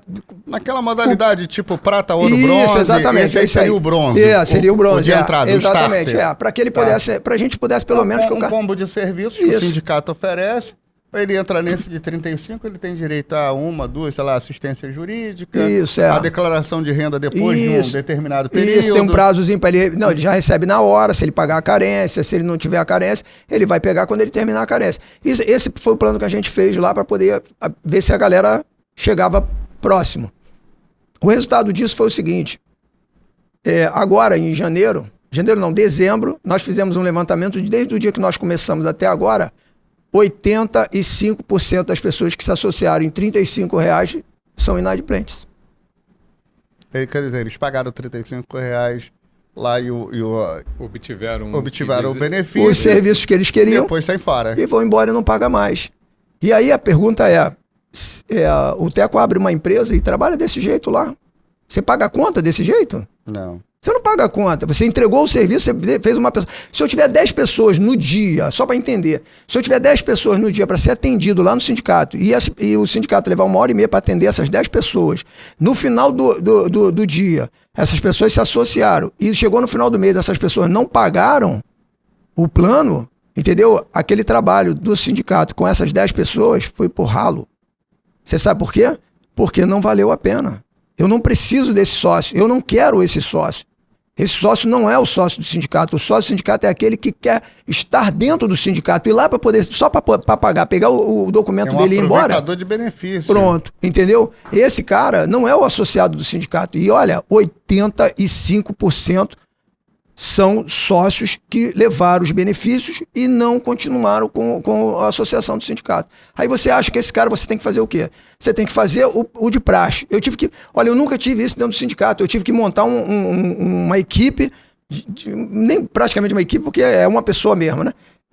Naquela modalidade tipo prata, ouro, isso, bronze, exatamente, esse aí seria o bronze. Seria o bronze. O de entrada, exatamente, o starter. para que ele pudesse, pra gente pudesse pelo menos... Um combo de serviços que o sindicato oferece, Ele entra nesse de 35, ele tem direito a 1, 2, sei lá, assistência jurídica. Isso, é. A declaração de renda depois de um determinado período. Isso, tem um prazozinho para ele. Não, ele já recebe na hora, se ele pagar a carência, se ele não tiver a carência, ele vai pegar quando ele terminar a carência. Esse foi o plano que a gente fez lá para poder ver se a galera chegava próximo. O resultado disso foi o seguinte: agora em dezembro, nós fizemos um levantamento desde o dia que nós começamos até agora. 85% das pessoas que se associaram em R$35 são inadimplentes. Quer dizer, eles pagaram R$35 lá e obtiveram o benefício. Os serviços que eles queriam. Depois saem fora. E vão embora e não paga mais. E aí a pergunta o Teco abre uma empresa e trabalha desse jeito lá. Você paga a conta desse jeito? Não. Você não paga a conta, você entregou o serviço, você fez uma pessoa. Se eu tiver 10 pessoas no dia, só para entender, se eu tiver 10 pessoas no dia para ser atendido lá no sindicato e o sindicato levar 1h30 para atender essas 10 pessoas, no final do dia, essas pessoas se associaram e chegou no final do mês, essas pessoas não pagaram o plano, entendeu? Aquele trabalho do sindicato com essas 10 pessoas foi por ralo. Você sabe por quê? Porque não valeu a pena. Eu não preciso desse sócio, eu não quero esse sócio. Esse sócio não é o sócio do sindicato. O sócio do sindicato é aquele que quer estar dentro do sindicato, ir lá para poder, só para pagar, pegar o documento dele e ir embora. É um aproveitador de benefício. Pronto, entendeu? Esse cara não é o associado do sindicato. E olha, 85% são sócios que levaram os benefícios e não continuaram com a associação do sindicato. Aí você acha que esse cara, você tem que fazer o quê? Você tem que fazer o de praxe. Eu nunca tive isso dentro do sindicato. Eu tive que montar uma equipe, nem praticamente uma equipe, porque é uma pessoa mesmo, né?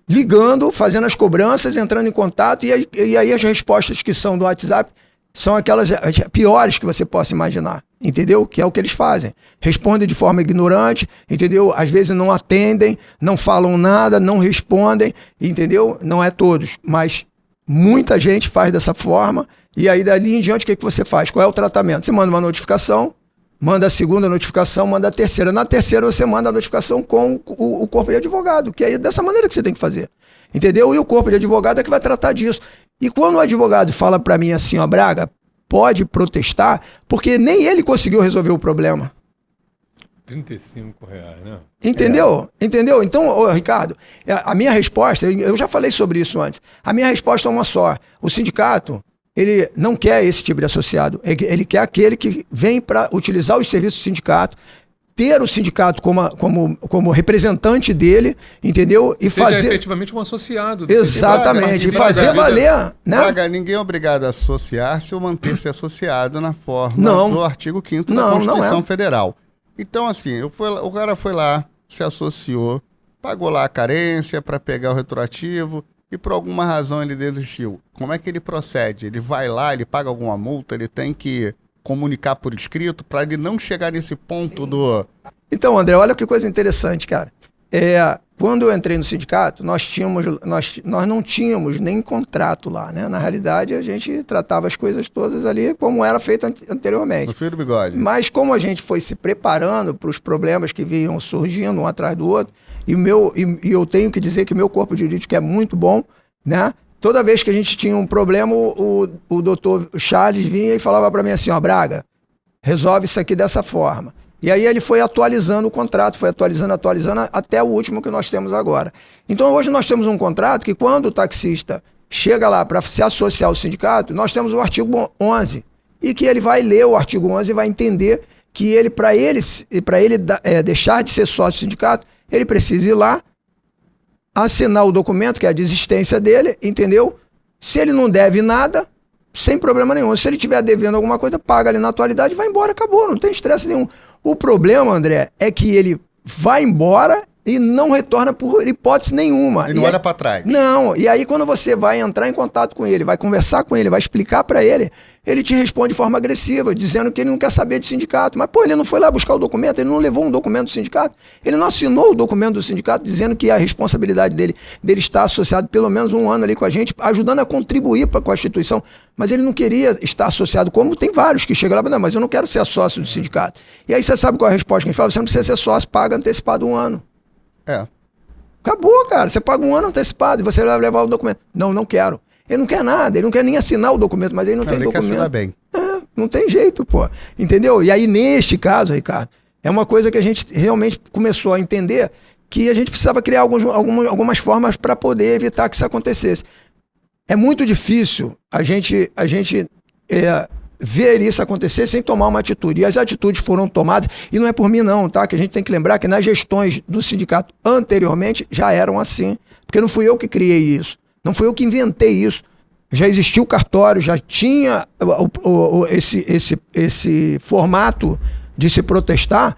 Ligando, fazendo as cobranças, entrando em contato, e aí as respostas que são do WhatsApp são aquelas piores que você possa imaginar, entendeu? Que é o que eles fazem. Respondem de forma ignorante, entendeu? Às vezes não atendem, não falam nada, não respondem, entendeu? Não é todos, mas muita gente faz dessa forma, e aí dali em diante o que você faz? Qual é o tratamento? Você manda uma notificação, manda a segunda notificação, manda a terceira. Na terceira você manda a notificação com o corpo de advogado, que é dessa maneira que você tem que fazer, entendeu? E o corpo de advogado é que vai tratar disso. E quando o advogado fala para mim assim, ó, Braga, pode protestar, porque nem ele conseguiu resolver o problema. R$35, né? Entendeu? Entendeu? Então, Ricardo, a minha resposta, eu já falei sobre isso antes, a minha resposta é uma só. O sindicato, ele não quer esse tipo de associado, ele quer aquele que vem para utilizar os serviços do sindicato, ter o sindicato como representante dele, entendeu? E seja fazer efetivamente um associado. Exatamente, e fazer valer, né? Braga, ninguém é obrigado a associar-se ou manter-se associado na forma do artigo 5º da Constituição Federal. Então, assim, o cara foi lá, se associou, pagou lá a carência para pegar o retroativo e por alguma razão ele desistiu. Como é que ele procede? Ele vai lá, ele paga alguma multa, ele tem que comunicar por escrito para ele não chegar nesse ponto do... Então, André, olha que coisa interessante, cara. Quando eu entrei no sindicato, nós não tínhamos nem contrato lá, né? Na realidade, a gente tratava as coisas todas ali como era feito anteriormente. No fio do bigode. Mas como a gente foi se preparando para os problemas que vinham surgindo um atrás do outro, e eu tenho que dizer que o meu corpo jurídico é muito bom, né? Toda vez que a gente tinha um problema, o doutor Charles vinha e falava para mim assim, ó, Braga, resolve isso aqui dessa forma. E aí ele foi atualizando o contrato, foi atualizando até o último que nós temos agora. Então hoje nós temos um contrato que quando o taxista chega lá para se associar ao sindicato, nós temos o artigo 11. E que ele vai ler o artigo 11 e vai entender que ele, para ele deixar de ser sócio do sindicato, ele precisa ir lá, assinar o documento, que é a desistência dele, entendeu? Se ele não deve nada, sem problema nenhum. Se ele estiver devendo alguma coisa, paga ali na atualidade e vai embora, acabou, não tem estresse nenhum. O problema, André, é que ele vai embora e não retorna por hipótese nenhuma. E não olha para trás. Não, e aí quando você vai entrar em contato com ele, vai conversar com ele, vai explicar para ele, ele te responde de forma agressiva, dizendo que ele não quer saber de sindicato. Mas, pô, ele não foi lá buscar o documento, ele não levou um documento do sindicato, ele não assinou o documento do sindicato dizendo que a responsabilidade dele estar associado pelo menos um ano ali com a gente, ajudando a contribuir com a instituição. Mas ele não queria estar associado, como tem vários que chegam lá, não, mas eu não quero ser sócio do sindicato. E aí você sabe qual é a resposta que a gente fala? Você não precisa ser sócio, paga antecipado 1 ano. É. Acabou, cara. Você paga 1 ano antecipado e você vai levar o documento. Não quero. Ele não quer nada, ele não quer nem assinar o documento, mas ele não tem ele documento. quer assinar bem. Não tem jeito, pô. Entendeu? E aí, neste caso, Ricardo, é uma coisa que a gente realmente começou a entender que a gente precisava criar algumas formas para poder evitar que isso acontecesse. É muito difícil a gente ver isso acontecer sem tomar uma atitude. E as atitudes foram tomadas, e não é por mim não, tá? Que a gente tem que lembrar que nas gestões do sindicato anteriormente já eram assim. Porque não fui eu que criei isso. Não fui eu que inventei isso. Já existia o cartório, já tinha esse formato de se protestar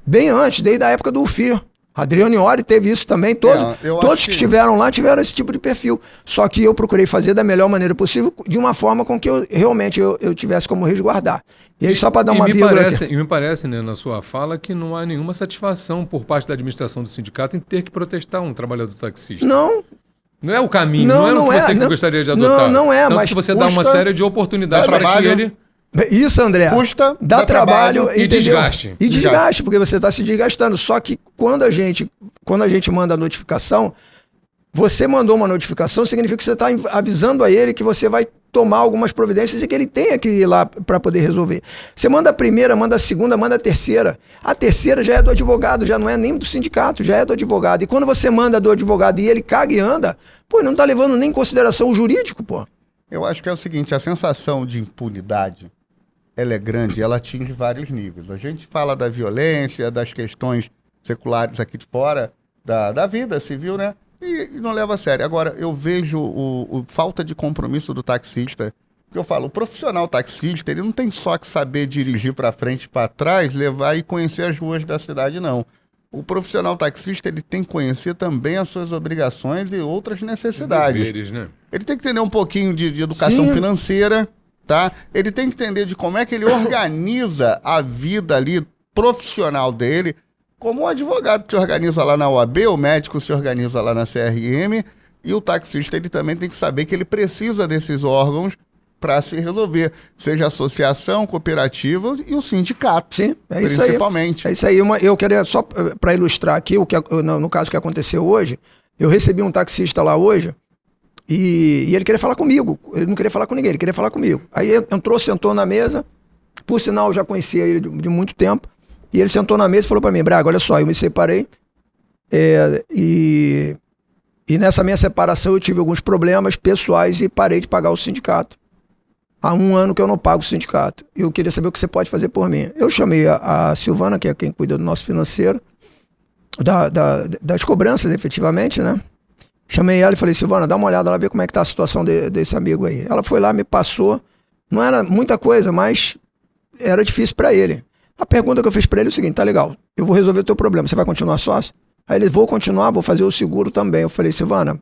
bem antes, desde a época do UFIR. Adriano Iori teve isso também, todos que estiveram lá tiveram esse tipo de perfil. Só que eu procurei fazer da melhor maneira possível, de uma forma com que eu realmente tivesse como resguardar. E aí só para dar uma vírgula aqui. E me parece, né, na sua fala, que não há nenhuma satisfação por parte da administração do sindicato em ter que protestar um trabalhador taxista. Não. Não é o caminho, não é o que você gostaria de adotar. Não é, tanto mas que você dá uma série de oportunidades para que ele... Isso, André. Custa, dá trabalho e desgaste. E desgaste, porque você está se desgastando. Só que quando a gente manda a notificação, você mandou uma notificação, significa que você está avisando a ele que você vai tomar algumas providências e que ele tenha que ir lá para poder resolver. Você manda a primeira, manda a segunda, manda a terceira. A terceira já é do advogado, já não é nem do sindicato, já é do advogado. E quando você manda do advogado e ele caga e anda, pô, ele não está levando nem em consideração o jurídico, pô. Eu acho que é o seguinte, a sensação de impunidade, ela é grande, ela atinge vários níveis. A gente fala da violência, das questões seculares aqui de fora, da vida civil, né? E não leva a sério. Agora, eu vejo falta de compromisso do taxista. Porque eu falo, o profissional taxista, ele não tem só que saber dirigir para frente e para trás, levar e conhecer as ruas da cidade, não. O profissional taxista, ele tem que conhecer também as suas obrigações e outras necessidades. Deveres, né? Ele tem que entender um pouquinho de educação financeira, tá? Ele tem que entender de como é que ele organiza a vida ali profissional dele, como o advogado se organiza lá na OAB, o médico se organiza lá na CRM, e o taxista ele também tem que saber que ele precisa desses órgãos para se resolver, seja associação, cooperativa e o sindicato. Sim, é isso aí. Principalmente. É isso aí. Eu queria, só para ilustrar aqui, no caso que aconteceu hoje, eu recebi um taxista lá hoje, e ele queria falar comigo. Ele não queria falar com ninguém, ele queria falar comigo. Aí entrou, sentou na mesa, por sinal eu já conhecia ele de muito tempo, e ele sentou na mesa e falou para mim, Braga, olha só, eu me separei, e nessa minha separação eu tive alguns problemas pessoais e parei de pagar o sindicato. Há 1 ano que eu não pago o sindicato. E eu queria saber o que você pode fazer por mim. Eu chamei a Silvana, que é quem cuida do nosso financeiro, das cobranças, efetivamente, né? Chamei ela e falei, Silvana, dá uma olhada lá, ver como é que tá a situação desse amigo aí. Ela foi lá, me passou. Não era muita coisa, mas era difícil para ele. A pergunta que eu fiz para ele é o seguinte, tá legal, eu vou resolver o teu problema, você vai continuar sócio? Aí ele, vou continuar, vou fazer o seguro também. Eu falei, Silvana,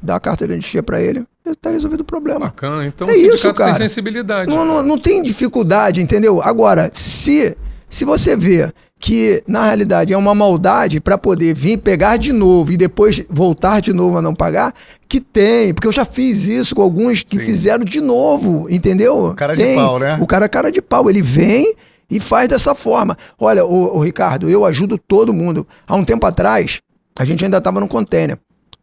dá a carta de identidade para ele, tá resolvido o problema. Bacana, então é o sindicato isso, cara. tem sensibilidade. Não tem dificuldade, entendeu? Agora, se você vê que, na realidade, é uma maldade para poder vir pegar de novo e depois voltar de novo a não pagar, que tem, porque eu já fiz isso com alguns que fizeram de novo, entendeu? Cara de pau, né? O cara de pau, ele vem e faz dessa forma. Olha, o Ricardo, eu ajudo todo mundo. Há um tempo atrás, a gente ainda estava no container.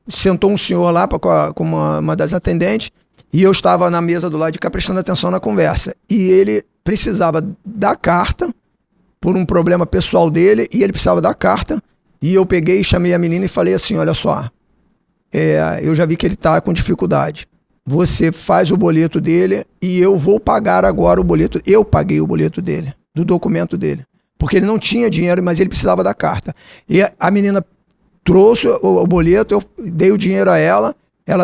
Sentou um senhor lá com uma das atendentes e eu estava na mesa do lado de cá prestando atenção na conversa. E ele precisava da carta por um problema pessoal dele e ele precisava da carta. E eu peguei, chamei a menina e falei assim, olha só, eu já vi que ele está com dificuldade. Você faz o boleto dele e eu vou pagar agora o boleto. Eu paguei o boleto dele, do documento dele. Porque ele não tinha dinheiro, mas ele precisava da carta. E a menina trouxe o boleto, eu dei o dinheiro a ela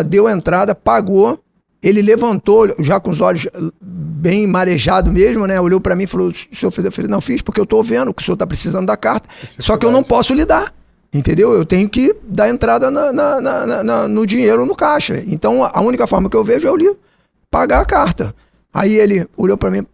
deu a entrada, pagou, ele levantou, já com os olhos bem marejados mesmo, né? Olhou para mim e falou, o senhor fez? Eu falei, não fiz, porque eu tô vendo que o senhor tá precisando da carta, só que eu não posso lhe dar, entendeu? Eu tenho que dar entrada no dinheiro no caixa. Então, a única forma que eu vejo é eu lhe pagar a carta. Aí ele olhou para mim,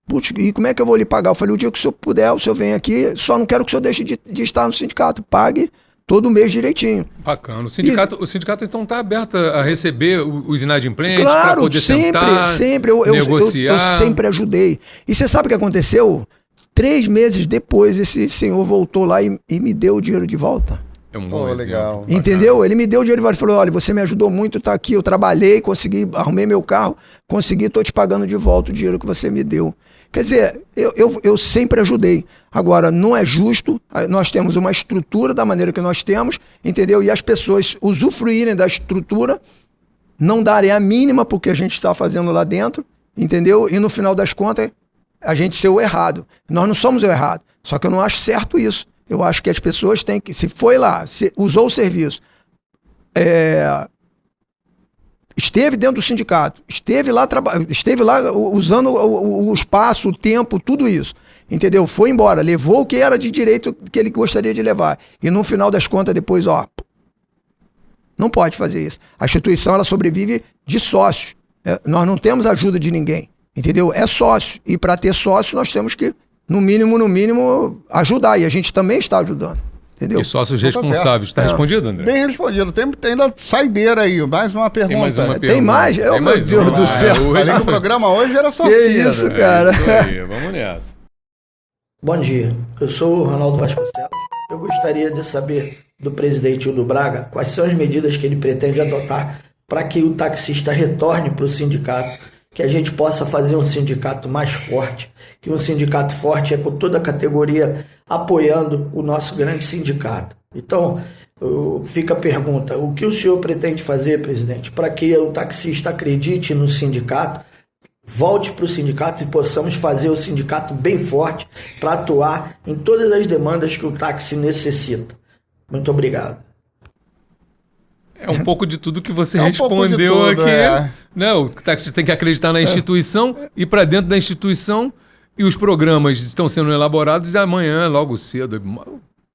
putz, e como é que eu vou lhe pagar? Eu falei, o dia que o senhor puder, o senhor vem aqui, só não quero que o senhor deixe de estar no sindicato, pague todo mês direitinho. Bacana. O sindicato então está aberto a receber os inadimplentes, para claro, poder sentar, sempre. negociar. Eu sempre ajudei. E você sabe o que aconteceu? 3 meses depois, esse senhor voltou lá e me deu o dinheiro de volta. É um bom exemplo. Legal. Entendeu? Ele me deu o dinheiro e falou, olha, você me ajudou muito, tá aqui, eu trabalhei, consegui, arrumei meu carro, consegui, tô te pagando de volta o dinheiro que você me deu. Quer dizer, eu sempre ajudei. Agora, não é justo, nós temos uma estrutura da maneira que nós temos, entendeu? E as pessoas usufruírem da estrutura, não darem a mínima porque a gente está fazendo lá dentro, entendeu? E no final das contas, a gente ser o errado. Nós não somos o errado, só que eu não acho certo isso. Eu acho que as pessoas têm que, se foi lá, se usou o serviço, esteve dentro do sindicato, esteve lá usando o espaço, o tempo, tudo isso, entendeu? Foi embora, levou o que era de direito que ele gostaria de levar. E no final das contas, depois, não pode fazer isso. A instituição, ela sobrevive de sócios. Nós não temos ajuda de ninguém, entendeu? É sócio. E para ter sócio, nós temos que, no mínimo, ajudar. E a gente também está ajudando. Entendeu? E sócios responsáveis. Está respondido, André? Bem respondido. Tem ainda saideira aí. Mais uma pergunta. Tem mais uma pergunta. Tem mais? Meu Deus do céu. Falei que o programa hoje era só Que isso, cara. Isso aí, vamos nessa. Bom dia, eu sou o Ronaldo Vasconcelos. Eu gostaria de saber do presidente Hildo Braga quais são as medidas que ele pretende adotar para que o taxista retorne para o sindicato, que a gente possa fazer um sindicato mais forte, que um sindicato forte é com toda a categoria apoiando o nosso grande sindicato. Então, fica a pergunta, o que o senhor pretende fazer, presidente, para que o taxista acredite no sindicato, volte para o sindicato e possamos fazer o sindicato bem forte para atuar em todas as demandas que o táxi necessita. Muito obrigado. É um pouco de tudo que você Um pouco de respondeu tudo, aqui. Não, o taxista tem que acreditar na instituição, ir para dentro da instituição, e os programas estão sendo elaborados e amanhã, logo cedo,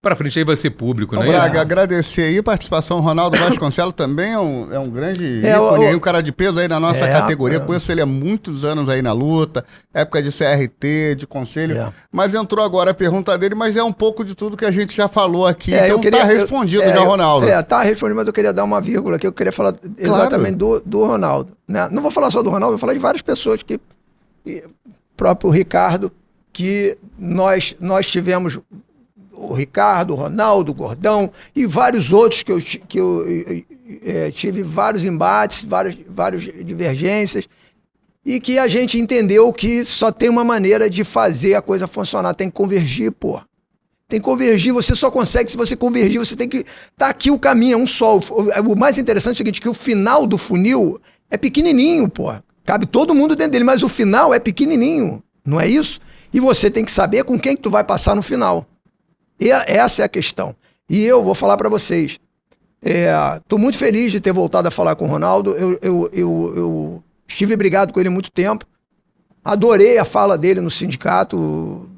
para frente aí vai ser público, né? Braga, agradecer aí a participação. Ronaldo Vasconcelos também é um grande ícone, aí, um cara de peso aí na nossa categoria. Conheço ele há muitos anos aí na luta, época de CRT, de conselho. Mas entrou agora a pergunta dele, mas é um pouco de tudo que a gente já falou aqui. Então tá respondido já, Ronaldo. Tá respondido, mas eu queria dar uma vírgula aqui. Eu queria falar exatamente do Ronaldo. Né? Não vou falar só do Ronaldo, vou falar de várias pessoas próprio Ricardo, que nós tivemos o Ricardo, o Ronaldo, o Gordão e vários outros que eu tive vários embates, várias divergências, e que a gente entendeu que só tem uma maneira de fazer a coisa funcionar, tem que convergir, pô. Tem que convergir, você só consegue se você convergir, você tem que... Tá aqui o caminho, é um só. O mais interessante é o seguinte, que o final do funil é pequenininho, pô. Cabe todo mundo dentro dele, mas o final é pequenininho, não é isso? E você tem que saber com quem que tu vai passar no final. E essa é a questão. E eu vou falar para vocês, tô muito feliz de ter voltado a falar com o Ronaldo, eu estive brigado com ele há muito tempo, adorei a fala dele no sindicato,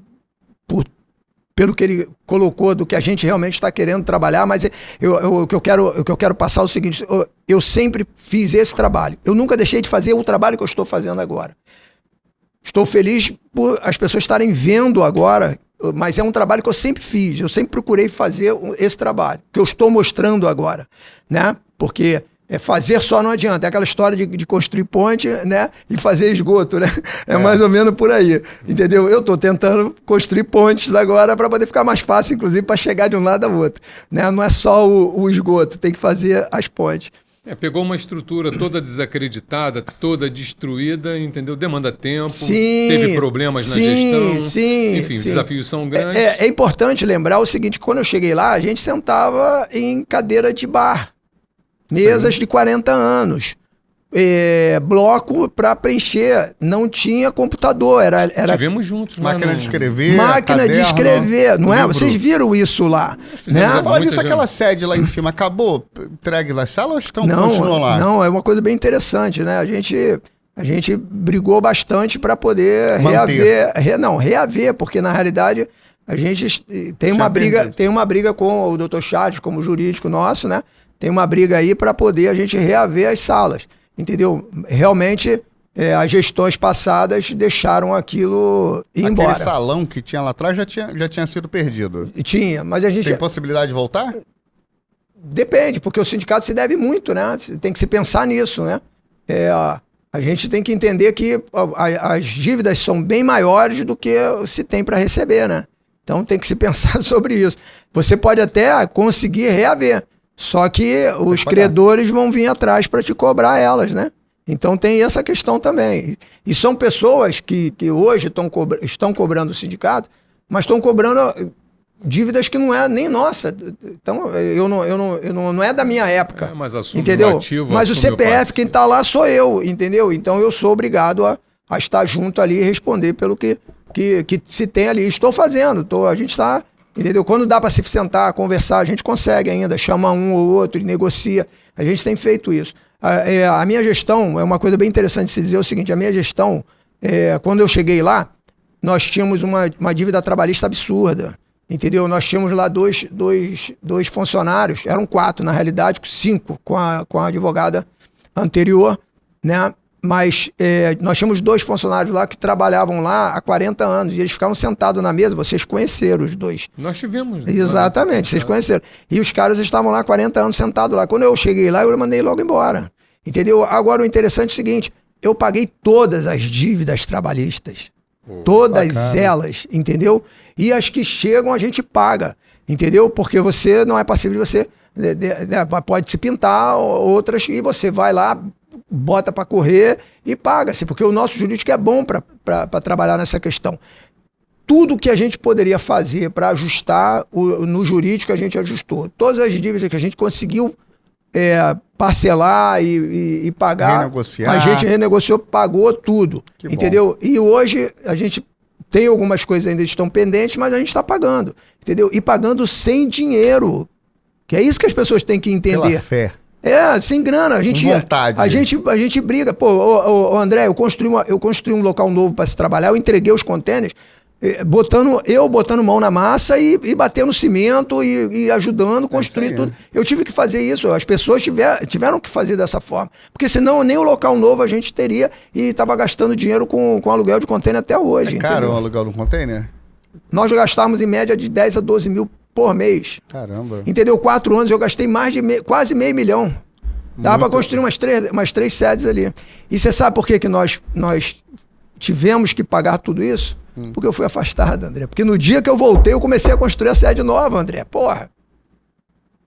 pelo que ele colocou, do que a gente realmente está querendo trabalhar, mas o que eu quero passar é o seguinte, eu sempre fiz esse trabalho, eu nunca deixei de fazer o trabalho que eu estou fazendo agora. Estou feliz por as pessoas estarem vendo agora, mas é um trabalho que eu sempre fiz, eu sempre procurei fazer esse trabalho, que eu estou mostrando agora, né? Porque fazer só não adianta, é aquela história de construir ponte, né? E fazer esgoto, né? É mais ou menos por aí, entendeu? Eu estou tentando construir pontes agora para poder ficar mais fácil, inclusive, para chegar de um lado ao outro, né? Não é só o esgoto, tem que fazer as pontes. Pegou uma estrutura toda desacreditada, toda destruída, entendeu? Demanda tempo, teve problemas na gestão. Enfim, os desafios são grandes. É importante lembrar o seguinte, quando eu cheguei lá, a gente sentava em cadeira de bar, mesas de 40 anos, bloco para preencher, não tinha computador, era Tivemos juntos. Máquina de escrever, máquina de escrever, não é? livro. Vocês viram isso lá, né? Fala nisso, aquela sede lá em cima acabou? Entregue lá, sala ou continuam lá? Não, é uma coisa bem interessante, né? A gente brigou bastante para poder reaver, porque na realidade a gente tem uma briga com o Dr. Chaves, como jurídico nosso, né? Tem uma briga aí para poder a gente reaver as salas, entendeu? Realmente as gestões passadas deixaram aquilo ir embora. Aquele salão que tinha lá atrás já tinha sido perdido. Tinha, mas a gente... Tem possibilidade de voltar? Depende, porque o sindicato se deve muito, né? Tem que se pensar nisso, né? A gente tem que entender que as dívidas são bem maiores do que se tem para receber, né? Então tem que se pensar sobre isso. Você pode até conseguir reaver, só que os credores vão vir atrás para te cobrar elas, né? Então tem essa questão também. E são pessoas que hoje estão cobrando o sindicato, mas estão cobrando dívidas que não é nem nossa. Então não é da minha época. Mas assume entendeu? o ativo, mas o assume CPF, o quem está lá sou eu, entendeu? Então eu sou obrigado a estar junto ali e responder pelo que se tem ali. Estou fazendo, a gente está, entendeu? Quando dá para se sentar, conversar, a gente consegue ainda, chama um ou outro e negocia. A gente tem feito isso. A minha gestão, é uma coisa bem interessante de se dizer o seguinte, a minha gestão, quando eu cheguei lá, nós tínhamos uma dívida trabalhista absurda, entendeu? Nós tínhamos lá dois funcionários, eram 4 na realidade, 5 com a advogada anterior, né? Mas nós tínhamos 2 funcionários lá que trabalhavam lá há 40 anos e eles ficavam sentados na mesa, vocês conheceram os 2. Nós tivemos. Exatamente, vocês conheceram. E os caras estavam lá há 40 anos sentados lá. Quando eu cheguei lá, eu mandei logo embora. Entendeu? Agora o interessante é o seguinte, eu paguei todas as dívidas trabalhistas. Todas bacana. Elas, entendeu? E as que chegam a gente paga, entendeu? Porque você não é passível de você... pode se pintar outras e você vai lá... bota para correr e paga-se, porque o nosso jurídico é bom para trabalhar nessa questão. Tudo que a gente poderia fazer para ajustar no jurídico, a gente ajustou. Todas as dívidas que a gente conseguiu parcelar e pagar, renegociar. A gente renegociou, pagou tudo, que entendeu? Bom. E hoje a gente tem algumas coisas ainda que estão pendentes, mas a gente está pagando, entendeu? E pagando sem dinheiro, que é isso que as pessoas têm que entender. Pela fé. Sem grana, a gente briga. Pô, André, eu construí um local novo para se trabalhar, eu entreguei os contêineres, botando mão na massa e batendo cimento e ajudando a construir tudo. Eu tive que fazer isso, as pessoas tiveram que fazer dessa forma, porque senão nem o local novo a gente teria e estava gastando dinheiro com aluguel de contêiner até hoje. É caro o aluguel do contêiner? Nós gastávamos em média de 10 a 12 mil por mês. Caramba. Entendeu? 4 anos eu gastei quase $500 mil. Dá para construir umas 3 sedes ali. E você sabe por que nós tivemos que pagar tudo isso? Porque eu fui afastado, André. Porque no dia que eu voltei, eu comecei a construir a sede nova, André. Porra.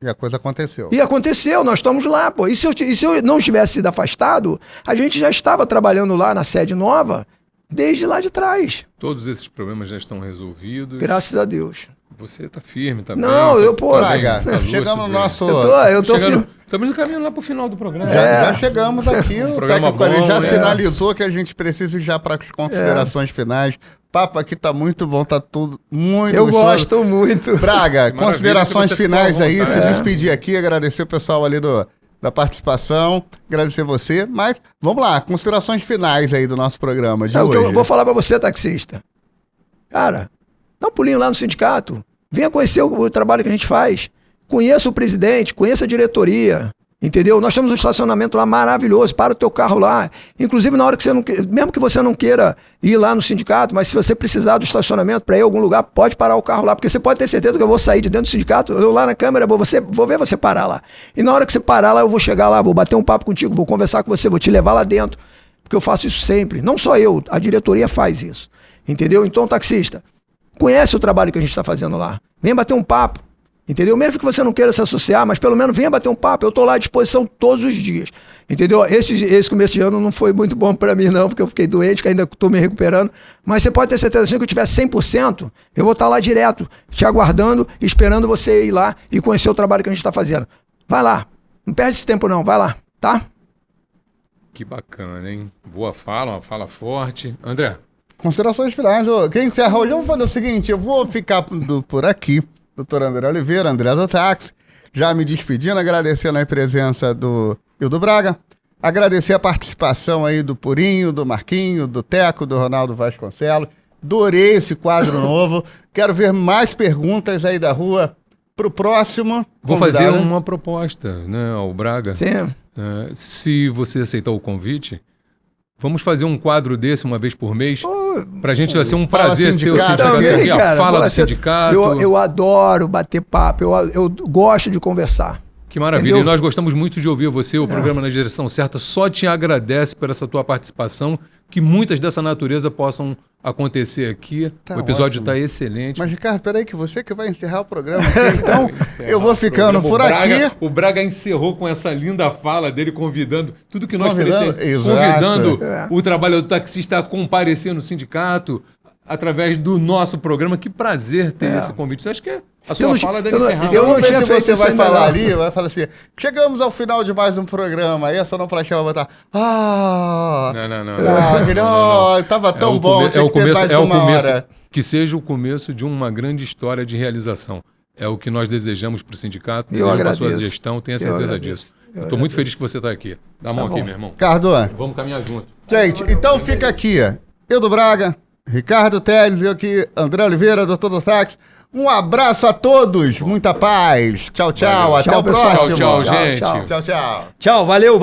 E a coisa aconteceu. E aconteceu, nós estamos lá, pô. E se eu não tivesse sido afastado, a gente já estava trabalhando lá na sede nova desde lá de trás. Todos esses problemas já estão resolvidos. Graças a Deus. Você tá firme, tá não, bem. Eu, pô... Braga, chegamos no nosso... Eu tô firme. Estamos caminhando lá pro final do programa. Já chegamos aqui, o técnico ali já sinalizou que a gente precisa ir já para as considerações finais. O papo aqui tá muito bom, tá tudo muito gostoso. Gosto muito. Braga, considerações finais aí, se despedir aqui, agradecer o pessoal ali da participação, agradecer você, mas vamos lá, considerações finais aí do nosso programa de hoje. Eu vou falar para você, taxista. Cara, dá um pulinho lá no sindicato, venha conhecer o trabalho que a gente faz, conheça o presidente, conheça a diretoria, entendeu? Nós temos um estacionamento lá maravilhoso, para o teu carro lá, inclusive na hora que você não, mesmo que você não queira ir lá no sindicato, mas se você precisar do estacionamento para ir a algum lugar, pode parar o carro lá, porque você pode ter certeza que eu vou sair de dentro do sindicato, eu lá na câmera, vou ver você parar lá, e na hora que você parar lá, eu vou chegar lá, vou bater um papo contigo, vou conversar com você, vou te levar lá dentro, porque eu faço isso sempre, não só eu, a diretoria faz isso, entendeu? Então, taxista, conhece o trabalho que a gente está fazendo lá, vem bater um papo, entendeu? Mesmo que você não queira se associar, mas pelo menos venha bater um papo. Eu tô lá à disposição todos os dias, entendeu? Esse começo de ano não foi muito bom para mim não, porque eu fiquei doente, que ainda tô me recuperando. Mas você pode ter certeza assim, que eu tiver 100%, eu vou estar lá direto, te aguardando, esperando você ir lá e conhecer o trabalho que a gente está fazendo. Vai lá, não perde esse tempo não, vai lá, tá? Que bacana, hein? Boa fala, uma fala forte. André? Considerações finais. Quem encerra hoje, eu vou fazer o seguinte, eu vou ficar por aqui. Doutor André Oliveira, André do Táxi, já me despedindo, agradecendo a presença do Hildo Braga, agradecer a participação aí do Purinho, do Marquinho, do Teco, do Ronaldo Vasconcelos, adorei esse quadro novo, quero ver mais perguntas aí da rua pro próximo. Vou fazer uma proposta, né, ao Braga. Sim. Se você aceitar o convite, vamos fazer um quadro desse uma vez por mês, pra gente vai ser um prazer ter o sindicato aqui, a fala do sindicato. Eu adoro bater papo, eu gosto de conversar. Que maravilha. Entendeu? E nós gostamos muito de ouvir você, o programa Na Direção Certa só te agradece por essa tua participação, que muitas dessa natureza possam acontecer aqui. Tá o episódio ótimo. está excelente. Mas, Ricardo, peraí que você que vai encerrar o programa aqui. Então, eu vou ficando por aqui. O Braga encerrou com essa linda fala dele, convidando tudo que nós Convidando, pretendemos. exato. Convidando o trabalhador taxista a comparecer no sindicato através do nosso programa. Que prazer ter esse convite. Você acha que a sua fala deve encerrar? eu não Vamos ver tinha se feito você isso vai ainda falar não. ali, vai falar assim, chegamos ao final de mais um programa, aí a sonoplastia vai botar, Não. Tava tão bom, tinha É o que ter começo, mais é o uma começo. hora. Que seja o começo de uma grande história de realização. É o que nós desejamos para o sindicato, Eu desejamos para a sua agradeço. gestão, tenha Eu certeza agradeço. disso. Estou muito feliz que você está aqui. Dá a mão aqui, meu irmão. Ricardo, Vamos caminhar junto. gente, então fica aqui, Eudo Braga, Ricardo Teles, eu aqui, André Oliveira, doutor do Sax. Um abraço a todos, muita paz. Tchau, tchau, Valeu. até Tchau, o pessoal. próximo. Tchau, Tchau, gente. tchau. Tchau, tchau. Tchau, valeu.